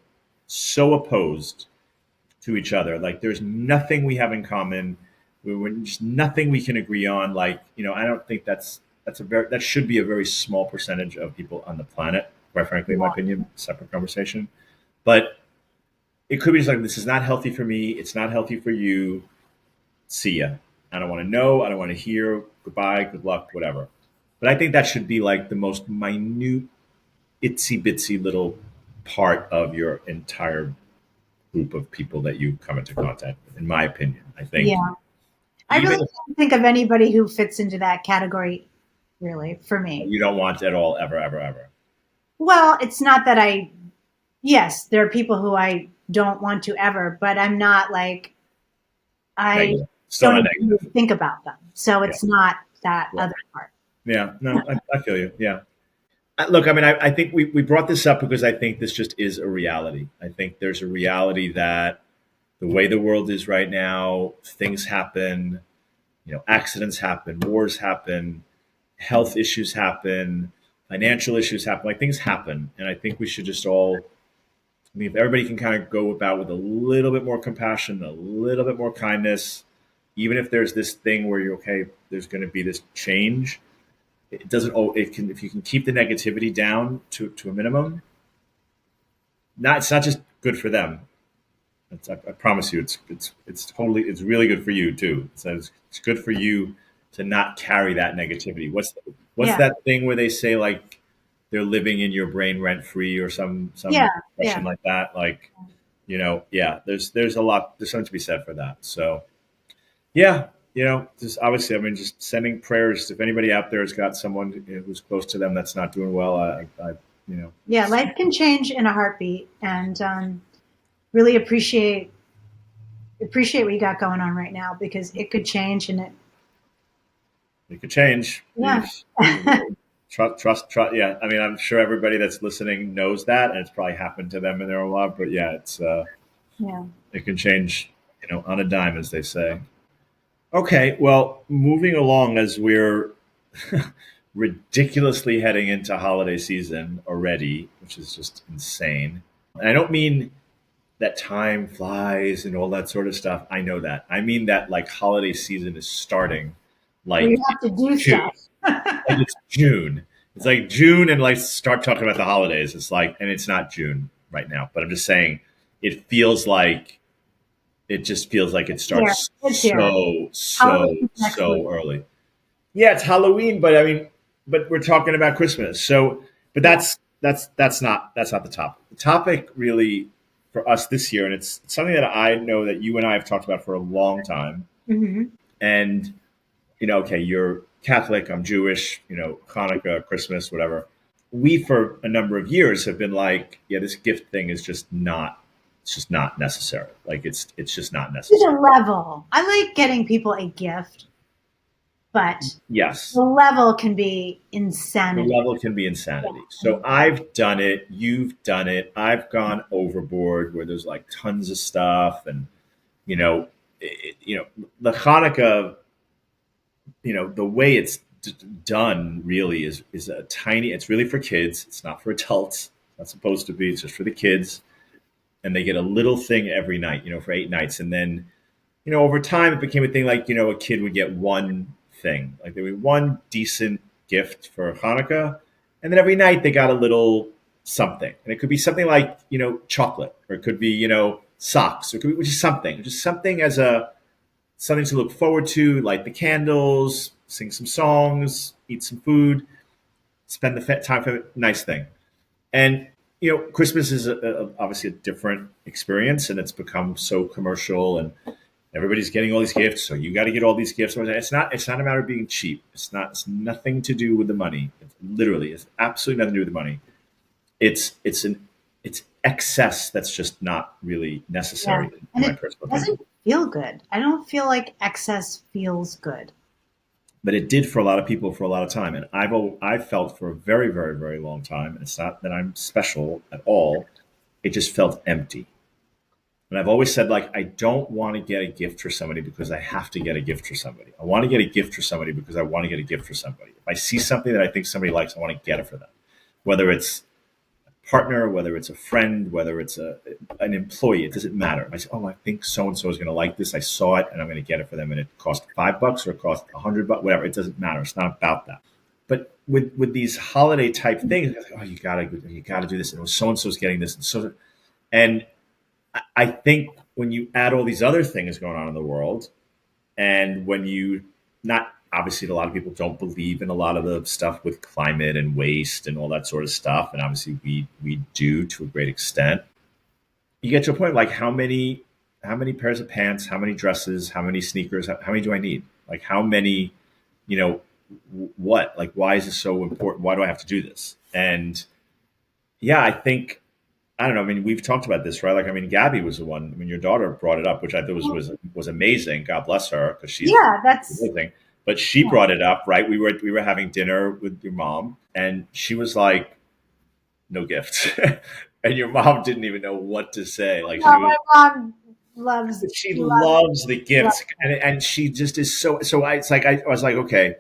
opposed to each other. Like there's nothing we have in common. We're just nothing we can agree on. Like, I don't think that should be a very small percentage of people on the planet, quite frankly, in my Yeah. opinion, separate conversation. But it could be just like, this is not healthy for me. It's not healthy for you. See ya. I don't want to know. I don't want to hear. Goodbye. Good luck. Whatever. But I think that should be like the most minute, itsy bitsy little part of your entire group of people that you come into contact with, in my opinion. I think Yeah. I really even if can't think of anybody who fits into that category, really, for me. you don't want at all, ever, ever, ever. Well, it's not that yes, there are people who I don't want to ever, but I'm not like, I Negative. Still don't not even negative. really think about them. So Yeah. it's not that Yeah. other part. Yeah. No, I feel you. Yeah. Look, I mean, I think we brought this up because I think this just is a reality. I think there's a reality that the way the world is right now, things happen, accidents happen, wars happen, health issues happen, financial issues happen, like things happen. And I think we should just all, I mean, if everybody can kind of go about with a little bit more compassion, a little bit more kindness, even if there's this thing where you're okay, there's going to be this change. It doesn't. Oh, it can. If you can keep the negativity down to a minimum, it's not just good for them. I promise you, it's really good for you too. It's good for you to not carry that negativity. What's Yeah. that thing where they say like they're living in your brain rent free or some Yeah. expression Yeah. like that? Like yeah. There's a lot. There's something to be said for that. So yeah, just obviously, I mean, just sending prayers. If anybody out there has got someone who's close to them that's not doing well, you know, Yeah. Life can change in a heartbeat, and really appreciate what you got going on right now, because it could change, and It could change. Yeah. Trust. Yeah, I mean, I'm sure everybody that's listening knows that, and it's probably happened to them in their own life. But yeah, Yeah. it can change, on a dime, as they say. Okay, well, moving along as we're ridiculously heading into holiday season already, which is just insane. And I don't mean that time flies and all that sort of stuff. I know that. I mean that like holiday season is starting Where like you have to do June. stuff. Like it's June. It's like June and like start talking about the holidays. It's like, and it's not June right now, but I'm just saying it just feels like it Here. starts It's here. Halloween next week. so early. Yeah, it's Halloween, but I mean, but we're talking about Christmas. So, but Yeah. that's not the topic. The topic really for us this year, and it's something that I know that you and I have talked about for a long time. Hmm. And okay, you're Catholic, I'm Jewish. Hanukkah, Christmas, whatever. We for a number of years have been like, yeah, this gift thing is just not. It's just not necessary. Like it's just not To the necessary. level. I like getting people a gift, but the Yes, level can be the insanity. level can be Yeah. insanity. So I've done it. You've done it. I've gone overboard where there's like tons of stuff, and you know, the Hanukkah. The way it's done really is a tiny. It's really for kids. It's not for adults. It's not supposed to be. It's just for the kids, and they get a little thing every night. For 8 nights, and then over time it became a thing like a kid would get one thing, like there would be one decent gift for Hanukkah, and then every night they got a little something, and it could be something like chocolate, or it could be socks, or it could be just something as a something to look forward to, light the candles, sing some songs, eat some food, spend the time for a nice thing. And Christmas is obviously a different experience, and it's become so commercial, and everybody's getting all these gifts, so you got to get all these gifts. It's not a matter of being cheap. It's nothing to do with the money. It's absolutely nothing to do with the money. It's excess that's just not really Yeah. necessary, in And my it personal opinion. doesn't feel good. I don't feel like excess feels good. But it did for a lot of people for a lot of time, and I've felt for a very very very long time. And it's not that I'm special at all. It just felt empty. And I've always said, like, I don't want to get a gift for somebody because I have to get a gift for somebody. I want to get a gift for somebody because I want to get a gift for somebody. If I see something that I think somebody likes, I want to get it for them. Whether it's a partner, whether it's a friend, whether it's an employee, it doesn't matter. I say, oh, I think so and so is going to like this. I saw it and I'm going to get it for them. And it cost $5 or it cost $100, whatever. It doesn't matter. It's not about that. But with these holiday type things, oh, you gotta do this. And so and so's getting this, and I think when you add all these other things going on in the world, and when you not obviously a lot of people don't believe in a lot of the stuff with climate and waste and all that sort of stuff, and obviously we do to a great extent. You get to a point like how many pairs of pants, how many dresses, how many sneakers, how many do I need? Like how many, you know, what? Like why is this so important? Why do I have to do this? And yeah, I think I don't know. I mean, we've talked about this, right? Like, I mean, Gabby was the one. I mean, your daughter brought it up, which I thought was amazing. God bless her, because she's Yeah, that's amazing. But she yeah. brought it up, right? We were having dinner with your mom, and she was like, "No gift," and your mom didn't even know what to say. Like, No, my mom loves she she loves loves the loves gifts, and she just is so. So it's like I was like, okay,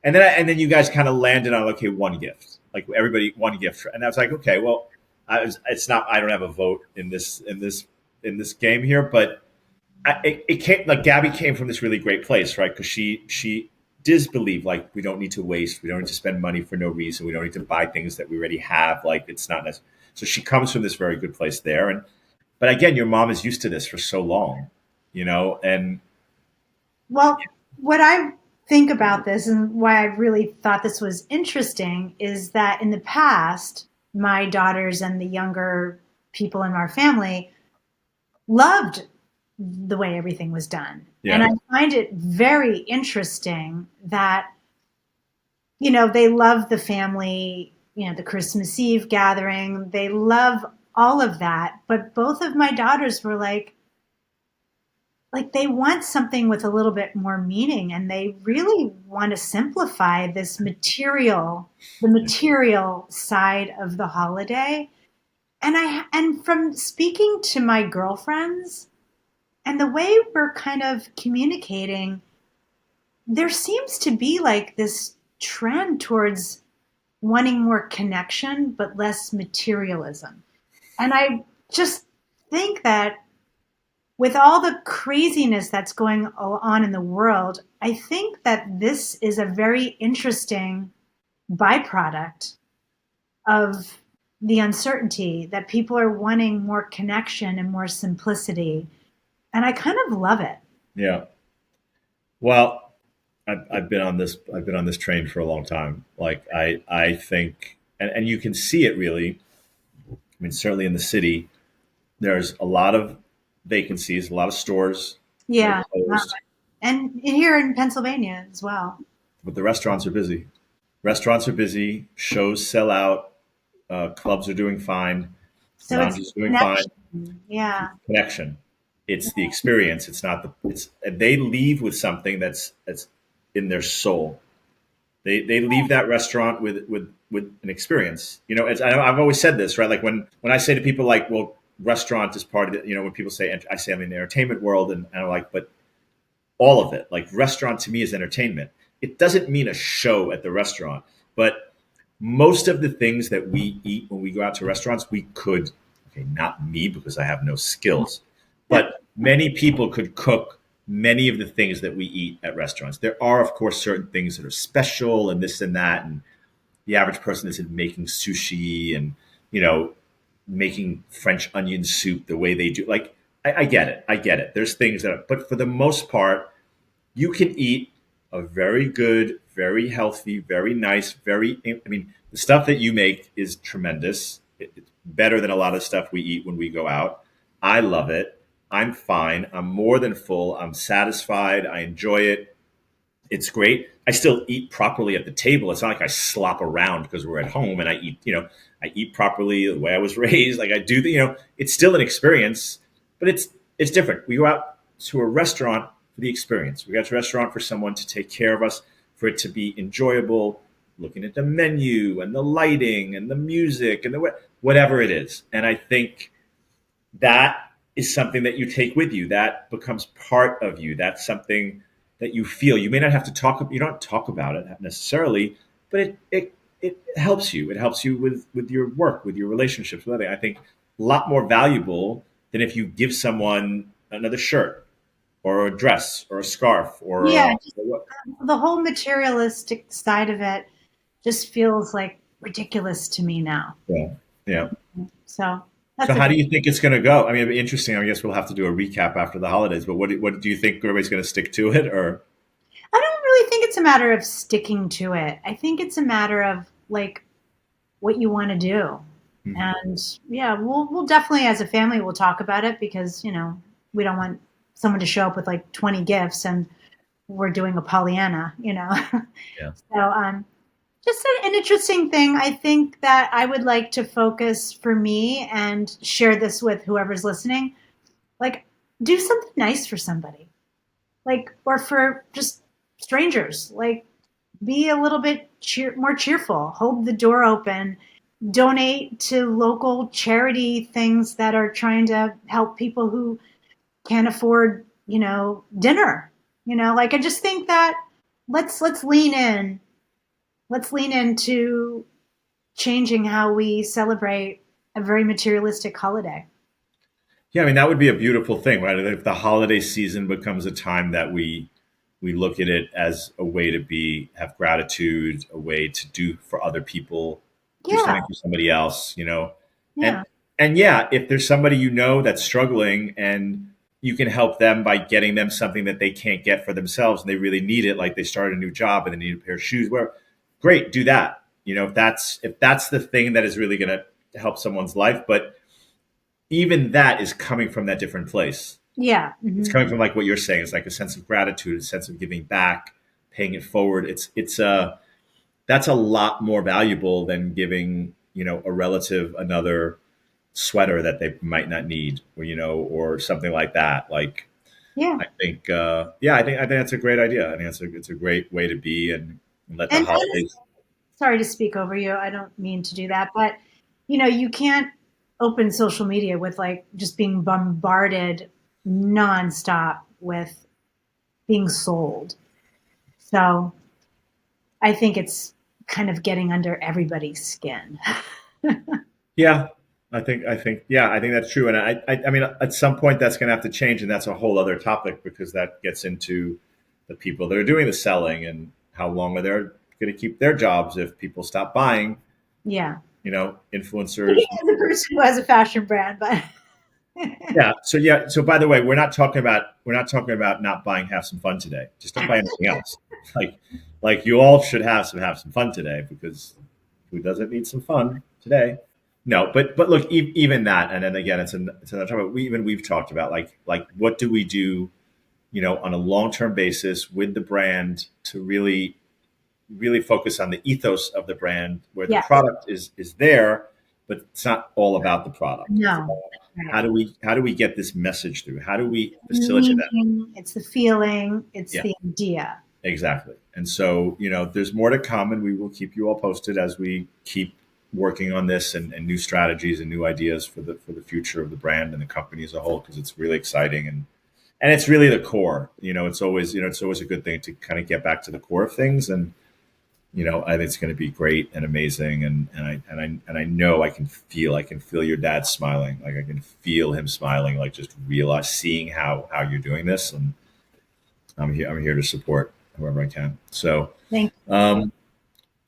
and then you guys kind of landed on okay, one gift, like everybody one gift, and I was like, okay, well, it's not. I don't have a vote in this game here, but it came like Gabby came from this really great place, right? Because she does believe like we don't need to waste, we don't need to spend money for no reason, we don't need to buy things that we already have. Like it's not necessary. So she comes from this very good place there, and but again, your mom is used to this for so long, and Well, what I think about this and why I really thought this was interesting is that in the past, my daughters and the younger people in our family loved the way everything was done. And I yeah, find it very interesting that, they love the family, the Christmas Eve gathering. They love all of that. But both of my daughters were like, like they want something with a little bit more meaning, and they really want to simplify the material side of the holiday. And from speaking to my girlfriends and the way we're kind of communicating, there seems to be like this trend towards wanting more connection but less materialism. And I just think that with all the craziness that's going on in the world, I think that this is a very interesting byproduct of the uncertainty, that people are wanting more connection and more simplicity. And I kind of love it. Yeah. Well, I've been on this. I've been on this train for a long time. Like I think, and you can see it really. I mean, certainly in the city, there's a lot of vacancies, a lot of stores that are Yeah. closed, And here in Pennsylvania as well. but the restaurants are busy. Restaurants are busy. Shows sell out. Clubs are doing fine. So it's Lounges doing fine. connection. Yeah. Connection. It's the experience. It's not the. It's they leave with something that's in their soul. They leave that restaurant with an experience. You know, I've always said this, right? Like when I say to people, like, well, restaurant is part of it. You know, when people say, I say I'm in the entertainment world, and I'm like, but all of it, like restaurant to me is entertainment. It doesn't mean a show at the restaurant, but most of the things that we eat when we go out to restaurants, we could, okay, not me because I have no skills, but many people could cook many of the things that we eat at restaurants. There are, of course, certain things that are special and this and that. And the average person isn't making sushi and, you know, making French onion soup the way they do. Like, I get it. I get it. There's things that, but for the most part, you can eat a very good, very healthy, very nice, very, I mean, the stuff that you make is tremendous. It's better than a lot of stuff we eat when we go out. I love it. I'm fine. I'm more than full. I'm satisfied. I enjoy it. It's great. I still eat properly at the table. It's not like I slop around because we're at home and I eat, you know, I eat properly the way I was raised. Like I do the, you know, it's still an experience, but it's different. We go out to a restaurant for the experience. We go to a restaurant for someone to take care of us, for it to be enjoyable, looking at the menu and the lighting and the music and the whatever it is. And I think that is something that you take with you. That becomes part of you. That's something that you feel. You may not have to talk. You don't talk about it necessarily, but it helps you. It helps you with your work, with your relationships, with other. I think a lot more valuable than if you give someone another shirt or a dress or a scarf or Yeah. Just the whole materialistic side of it just feels like ridiculous to me now. yeah, yeah. So So that's a how do good. you think it's going to go? I mean, it'd be interesting. I guess we'll have to do a recap after the holidays. But what do you think? Everybody's going to stick to it, or I don't really think it's a matter of sticking to it. I think it's a matter of like what you want to do. Mhm. And yeah, we'll definitely as a family we'll talk about it because, we don't want someone to show up with like 20 gifts and we're doing a Pollyanna. Yeah, So just an interesting thing. I think that I would like to focus for me and share this with whoever's listening. Like do something nice for somebody. Like or for just strangers. Like be a little bit more cheerful. Hold the door open. Donate to local charity things that are trying to help people who can't afford, dinner. Like I just think that let's lean in. Let's lean into changing how we celebrate a very materialistic holiday. yeah. I mean, that would be a beautiful thing, right? If the holiday season becomes a time that we look at it as a way to be have gratitude, a way to do for other people, do Yeah, something for somebody else, you know, and yeah, and yeah, if there's somebody you know that's struggling and you can help them by getting them something that they can't get for themselves and they really need it, like they started a new job and they need a pair of shoes, where great, do that. You know, if that's the thing that is really going to help someone's life, but even that is coming from that different place. yeah. It's coming from like what you're saying. It's like a sense of gratitude, a sense of giving back, paying it forward. It's that's a lot more valuable than giving, you know, a relative another sweater that they might not need, or, you know, or something like that. Like, Yeah. I think, I think that's a great idea. I think it's a great way to be, and let the And holidays. sorry to speak over you. I don't mean to do that, but you can't open social media with like just being bombarded nonstop with being sold. So I think it's kind of getting under everybody's skin. Yeah, I think that's true. And I mean, at some point that's going to have to change, and that's a whole other topic because that gets into the people that are doing the selling and how long are they going to keep their jobs if people stop buying. Yeah. Influencers. As a person who has a fashion brand, but Yeah. So yeah. So by the way, we're not talking about not buying Have Some Fun today. Just don't buy anything else. Like like you all should have some fun today because who doesn't need some fun today? No, but look, even that, and then again, it's another topic. We've talked about like what do we do, on a long term basis with the brand to really focus on the ethos of the brand, where the yeah, product is there, but it's not all about the product. It's no. about Right. how do we get this message through? How do we facilitate that? Meaning, it's the feeling, it's Yeah, the idea. exactly. And so, there's more to come, and we will keep you all posted as we keep working on this and new strategies and new ideas for the future of the brand and the company as a whole, because it's really exciting and it's really the core. It's always a good thing to kind of get back to the core of things, and I think it's going to be great and amazing. And I know I can feel your dad smiling. Like I can feel him smiling, like just realize seeing how you're doing this, and I'm here to support whoever I can. So, Thank um,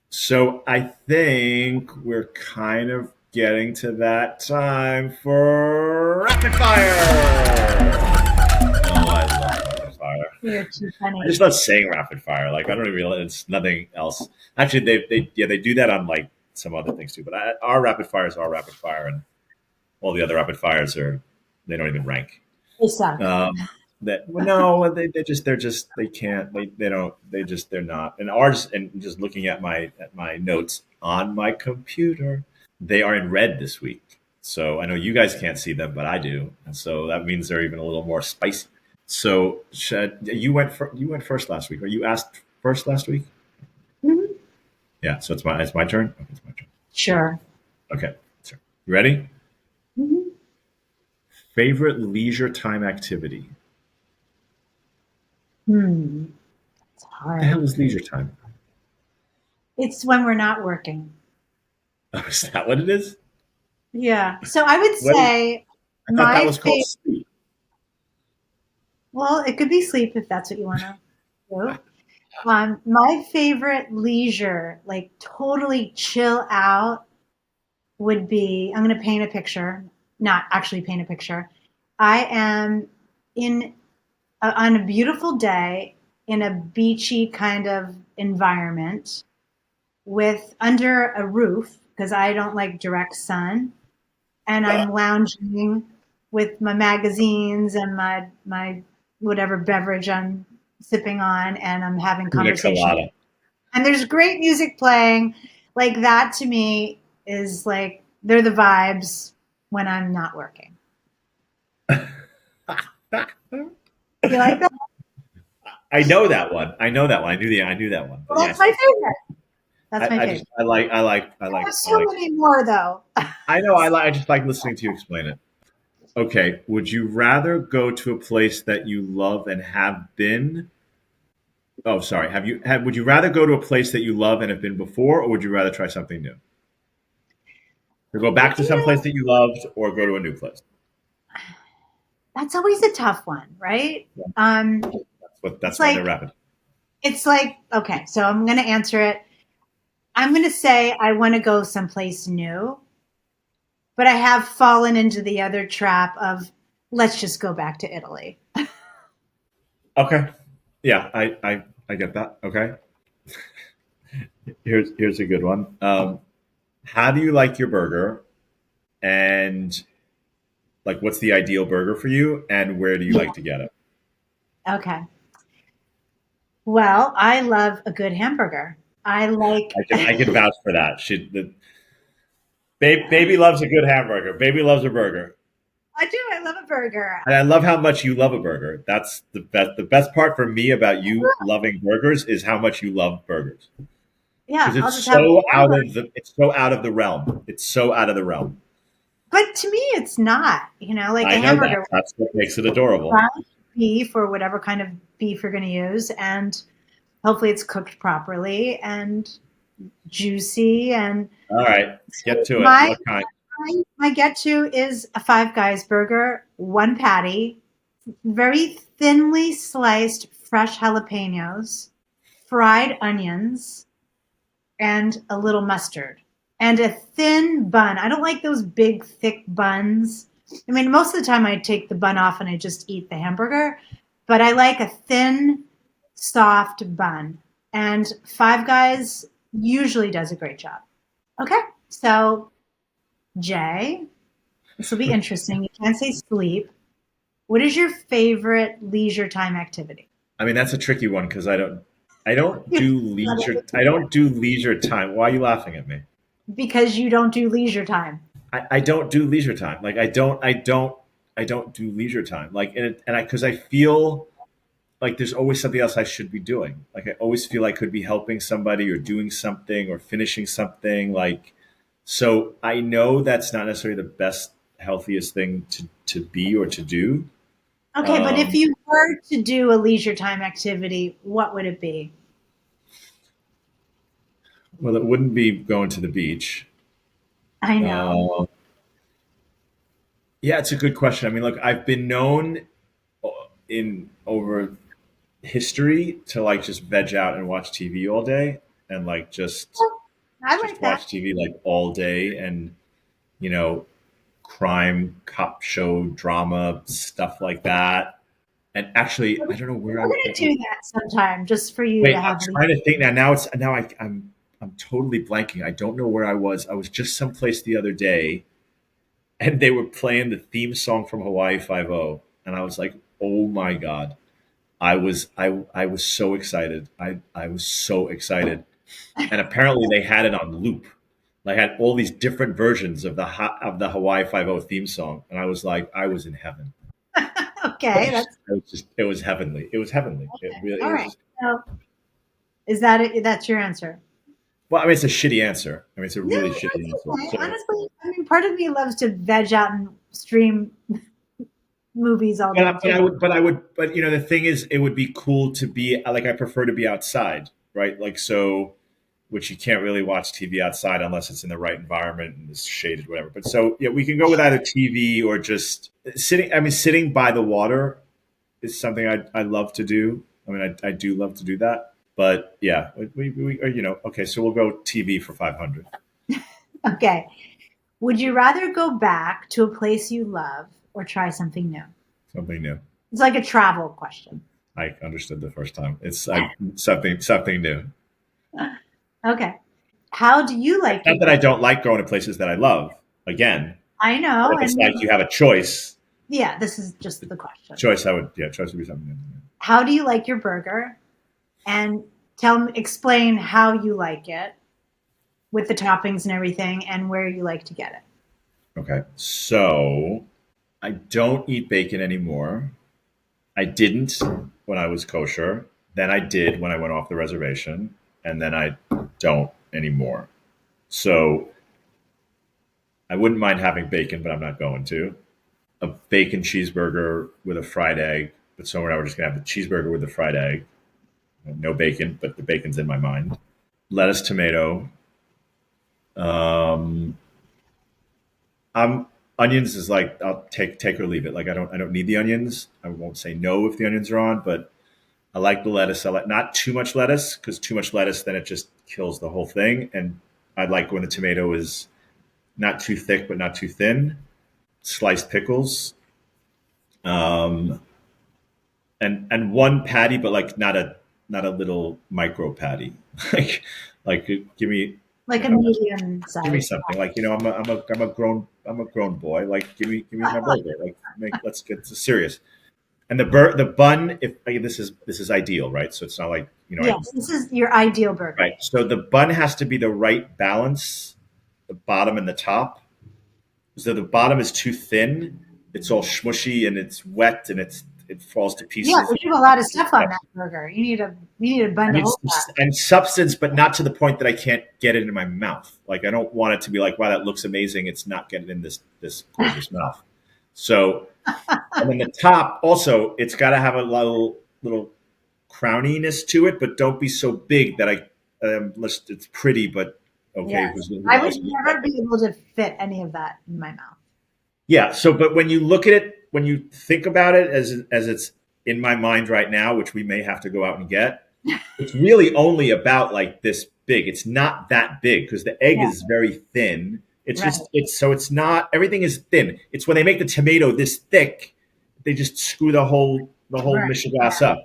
so I think we're kind of getting to that time for rapid fire. Oh, I love rapid fire. you. You're too I funny. just love saying rapid fire. Like I don't even realize it's nothing else. Actually, they do that on like some other things too. But our rapid fire is our rapid fire, and all the other rapid fires they don't even rank. They suck. That well, no, they can't they don't they're not. And ours, and just looking at my notes on my computer, they are in red this week. So I know you guys can't see them, but I do, and so that means they're even a little more spicy. So, you went first last week, or you asked first last week? Mhm. Yeah. So it's my turn. Okay, it's my turn. Sure. Okay. So, you ready? Mhm. Favorite leisure time activity? It's What the hard. hell is leisure time? It's when we're not working. Oh, is that what it is? Yeah. So I would What is? say I thought that my was called favorite. sleep. Well, it could be sleep if that's what you want to do. My favorite leisure, like totally chill out, would be I'm going to paint a picture, not actually paint a picture. I am in on a beautiful day in a beachy kind of environment with under a roof because I don't like direct sun, and I'm lounging with my magazines and my whatever beverage I'm sipping on, and I'm having Pina conversation. colada. And there's great music playing. Like that to me is like they're the vibes when I'm not working. You like that? I know that one. I know that one. I knew that one. But Well, that's yes, my favorite. That's my I favorite. just I I like have I so like. many more though. I know I just like listening to you explain it. Okay. Would you rather go to a place that you love and have been? Oh, sorry. Would you rather go to a place that you love and have been before, or would you rather try something new? To go back to You some know, place that you loved, or go to a new place? that's always a tough one, right? Yeah, Um, it's that's why they're like rapid. okay, so I'm going to answer it. I'm going to say I want to go someplace new, but I have fallen into the other trap of let's just go back to Italy. Okay. Yeah, I get that. Okay. Here's a good one. How do you like your burger? And like, what's the ideal burger for you? And where do you Yeah. like to get it? Okay. Well, I love a good hamburger. I like I can vouch for that. Baby loves a good hamburger. Baby loves a burger. I do. I love a burger. And I love how much you love a burger. That's the best. The best part for me about you loving burgers is how much you love burgers because Yeah, I'll just have one burger. it's so out of the realm. It's so out of the realm. But to me, it's not. Like a I know that. hamburger, That's what makes it adorable. ground beef or whatever kind of beef you're going to use, and hopefully it's cooked properly and juicy. And All right, get to it. my What kind? my get to is a Five Guys burger, one patty, very thinly sliced fresh jalapenos, fried onions, and a little mustard, and a thin bun. I don't like those big, thick buns. I mean, most of the time I take the bun off and I just eat the hamburger, but I like a thin, soft bun. And Five Guys usually does a great job. Okay, so Jay, this will be interesting. You can't say sleep. What is your favorite leisure time activity? I mean, that's a tricky one because I don't do leisure. I don't do leisure time. Why are you laughing at me? Because you don't do leisure time. I don't do leisure time. Like I don't do leisure time. Like and I because I feel like there's always something else I should be doing. Like I always feel I could be helping somebody or doing something or finishing something. Like so I know that's not necessarily the best, healthiest thing to be or to do. Okay, but if Um, you were to do a leisure time activity, what would it be? well, it wouldn't be going to the beach. I know. Uh, yeah, it's a good question. I mean, look, I've been known in over history to like just veg out and watch TV all day and like I just like that. watch TV like all day and you know crime cop show drama stuff like that. And actually, I don't know where We're going to do that sometime just for you wait. to I'm have leisure. trying to think now. I'm totally blanking. I don't know where I was. I was just someplace the other day, and they were playing the theme song from Hawaii Five O, and I was like, oh my god. I was so excited. I was so excited. And apparently they had it on loop. They had all these different versions of the Hawaii Five O theme song, and I was like, I was in heaven. Okay, It was heavenly. It was heavenly. It all was right. just So is that it? That's your answer? well. I mean, it's a shitty answer. I mean, it's a No, really that's shitty answer. okay. So, Honestly, I mean, part of me loves to veg out and stream movies all day too. but you know, the thing is, it would be cool to be like I prefer to be outside, right? Like so, which you can't really watch TV outside unless it's in the right environment and it's shaded, whatever. But so yeah, we can go with either TV or just sitting. I mean, sitting by the water is something I love to do. I mean, I do love to do that. But yeah, you know, okay, so we'll go TV for 500. Okay. Would you rather go back to a place you love or try something new? Something new. It's like a travel question. I understood the first time. It's something new. Okay. How do you like your Not that I burger? don't like going to places that I love. Again, I but know, if it's and like you have a choice, yeah, this is just the question. choice would be something new. How do you like your burger? And explain how you like it with the toppings and everything, and where you like to get it. Okay, so I don't eat bacon anymore. I didn't when I was kosher. Then I did when I went off the reservation, and then I don't anymore. So I wouldn't mind having bacon, but I'm not going to. A bacon cheeseburger with a fried egg, but somewhere now we're just gonna have the cheeseburger with the fried egg. No bacon, but the bacon's in my mind. Lettuce, tomato. Um, I'm onions is like I'll take or leave it. Like I don't need the onions. I won't say no if the onions are on, but I like the lettuce. I like not too much lettuce because too much lettuce then it just kills the whole thing. And I like when the tomato is not too thick but not too thin. Sliced pickles, um, and one patty, but like not a little micro patty. like like Like you a know medium give me size. something. Like you know I'm a grown boy. Like give me my burger. Like let's get serious. And the bun, if like, this is ideal, right? So it's not like you know, Yes, this is your ideal burger. right. So the bun has to be the right balance, the bottom and the top. So the bottom is too thin, it's all smushy and it's wet and it falls to Yeah, pieces. there's a lot of stuff on that burger. You need a bun And to hold that. and substance, but not to the point that I can't get it in my mouth. Like I don't want it to be like, wow, that looks amazing. It's not getting in this gorgeous mouth. So, and then the top also, it's got to have a little crowniness to it, but don't be so big that it's pretty, but okay, Yes, who I would else? never be able to fit any of that in my mouth. Yeah. So, but when you look at it, when you think about it as it's in my mind right now, which we may have to go out and get, it's really only about like this big. It's not that big because the egg Yeah, is very thin. It's right, just it's not everything is thin. It's when they make the tomato this thick, they just screw the whole right. Michigas up.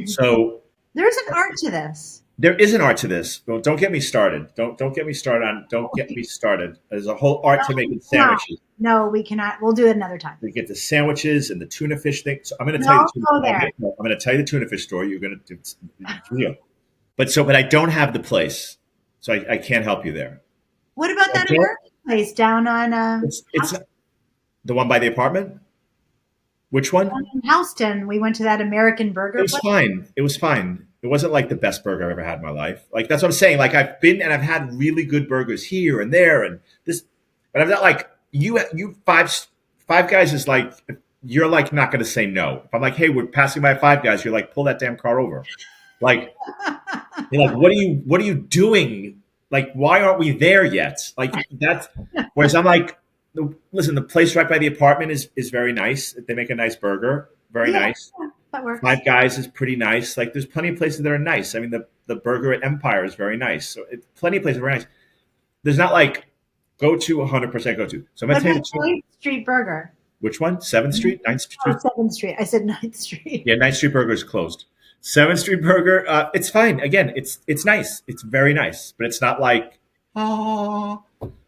So There's an art to this. there is an art to this. Well, don't get me started. Don't get me started on. Don't get me started. There's a whole art to making Cannot. sandwiches. No, we cannot. We'll do it another time. We get the sandwiches and the tuna fish thing. So I'm going to tell you Don't go there. I'm going to tell you the tuna fish story. You're going to it's real. But I don't have the place, so I can't help you there. What about I that don't. American place down on It's the one by the apartment. Which one? in Houston? We went to that American It burger was place. fine. It was fine. It wasn't like the best burger I've ever had in my life. Like that's what I'm saying. Like I've been and I've had really good burgers here and there and this, but I'm not like you five guys is like you're like not going to say no. If I'm like, hey, we're passing by Five Guys, you're like, pull that damn car over. Like you're like, what are you doing? Like, why aren't we there yet? Like that's whereas I'm like, listen, the place right by the apartment is very nice. They make a nice burger, very Yeah, nice. that works. Five Guys is pretty nice. Like, there's plenty of places that are nice. I mean, the burger at Empire is very nice. So, plenty of places are very nice. There's not like go to 100% go to. So I'm gonna What tell you about Ninth Street Burger? which one? Seventh Street, Ninth Oh, Street. 7th Street. I said Ninth Street. Yeah, Ninth Street Burger is closed. Seventh Street Burger, it's fine. Again, it's nice. It's very nice, but it's not like oh.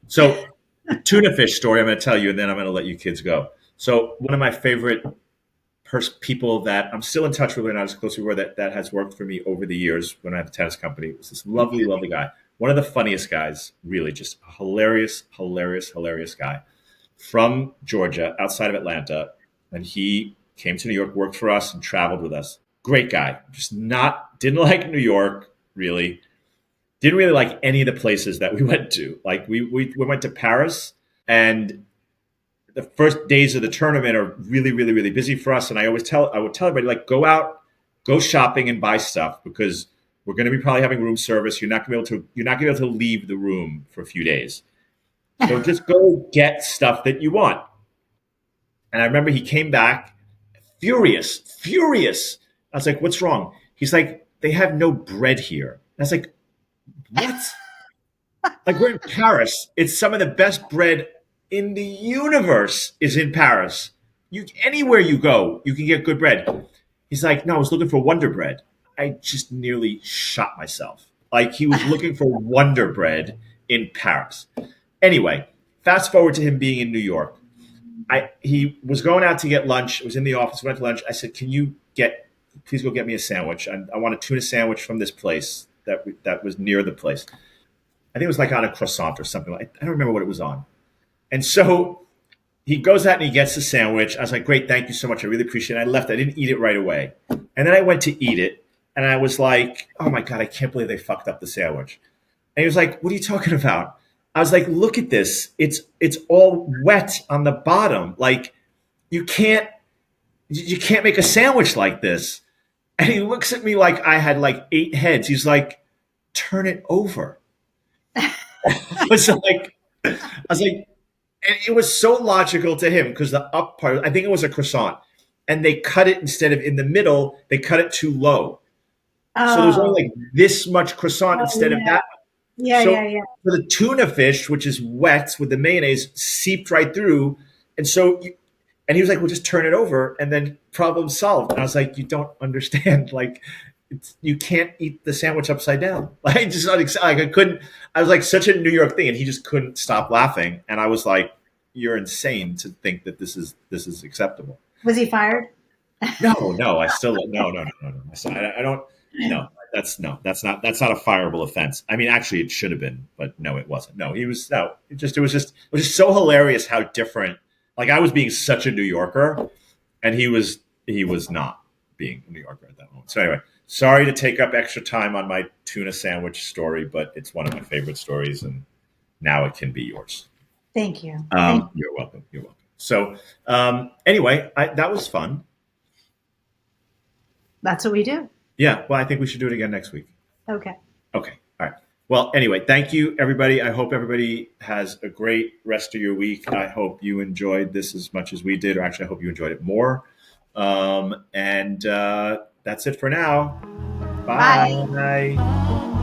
So the tuna fish story I'm going to tell you, and then I'm going to let you kids go. So one of my favorite people that I'm still in touch with, and not as close as we were, that has worked for me over the years when I have a tennis company. It was this lovely, lovely guy. One of the funniest guys, really, just a hilarious, hilarious, hilarious guy from Georgia, outside of Atlanta, and he came to New York, worked for us, and traveled with us. Great guy. Just not didn't like New York really. Didn't really like any of the places that we went to. Like we went to Paris, and the first days of the tournament are really, really, really busy for us. And I would tell everybody like go out, go shopping and buy stuff because we're going to be probably having room service. You're not going to be able to leave the room for a few days. So just go get stuff that you want. And I remember he came back furious, furious. I was like, what's wrong? He's like, they have no bread here. And I was like, what? Like we're in Paris. It's some of the best bread in the universe is in Paris. You anywhere you go, you can get good bread. He's like, no, I was looking for Wonder Bread. I just nearly shot myself. Like he was looking for Wonder Bread in Paris. Anyway, fast forward to him being in New York. He was going out to get lunch. I was in the office, went to lunch. I said, please go get me a sandwich. I want a tuna sandwich from this place that was near the place. I think it was like on a croissant or something. I don't remember what it was on. And so he goes out and he gets the sandwich. I was like, great, thank you so much. I really appreciate it. I left. I didn't eat it right away. And then I went to eat it. And I was like, oh my God, I can't believe they fucked up the sandwich. And he was like, what are you talking about? I was like, look at this. It's all wet on the bottom. Like you can't make a sandwich like this. And he looks at me like I had like 8 heads. He's like, turn it over. I was like, and it was so logical to him because the up part, I think it was a croissant, and they cut it instead of in the middle, they cut it too low. So there's Oh, only like this much croissant oh instead of yeah. that. Yeah, So yeah, yeah. for the tuna fish, which is wet with the mayonnaise, seeped right through, and and he was like, "Well, just turn it over, and then problem solved." And I was like, "You don't understand. Like, you can't eat the sandwich upside down." Like, just like I couldn't. I was like such a New York thing, and he just couldn't stop laughing. And I was like, "You're insane to think that this is acceptable." Was he fired? No, no, I still no. I don't. No, that's not a fireable offense. I mean, actually, it should have been, but no, it wasn't. No, he was no. It was just so hilarious how different like I was being such a New Yorker, and he was not being a New Yorker at that moment. So anyway, sorry to take up extra time on my tuna sandwich story, but it's one of my favorite stories, and now it can be yours. Thank you. Thank you. You're welcome. You're welcome. So anyway, that was fun. That's what we do. Yeah. Well, I think we should do it again next week. Okay. Okay. All right. Well, anyway, thank you, everybody. I hope everybody has a great rest of your week. I hope you enjoyed this as much as we did, or actually, I hope you enjoyed it more. And that's it for now. Bye. Bye.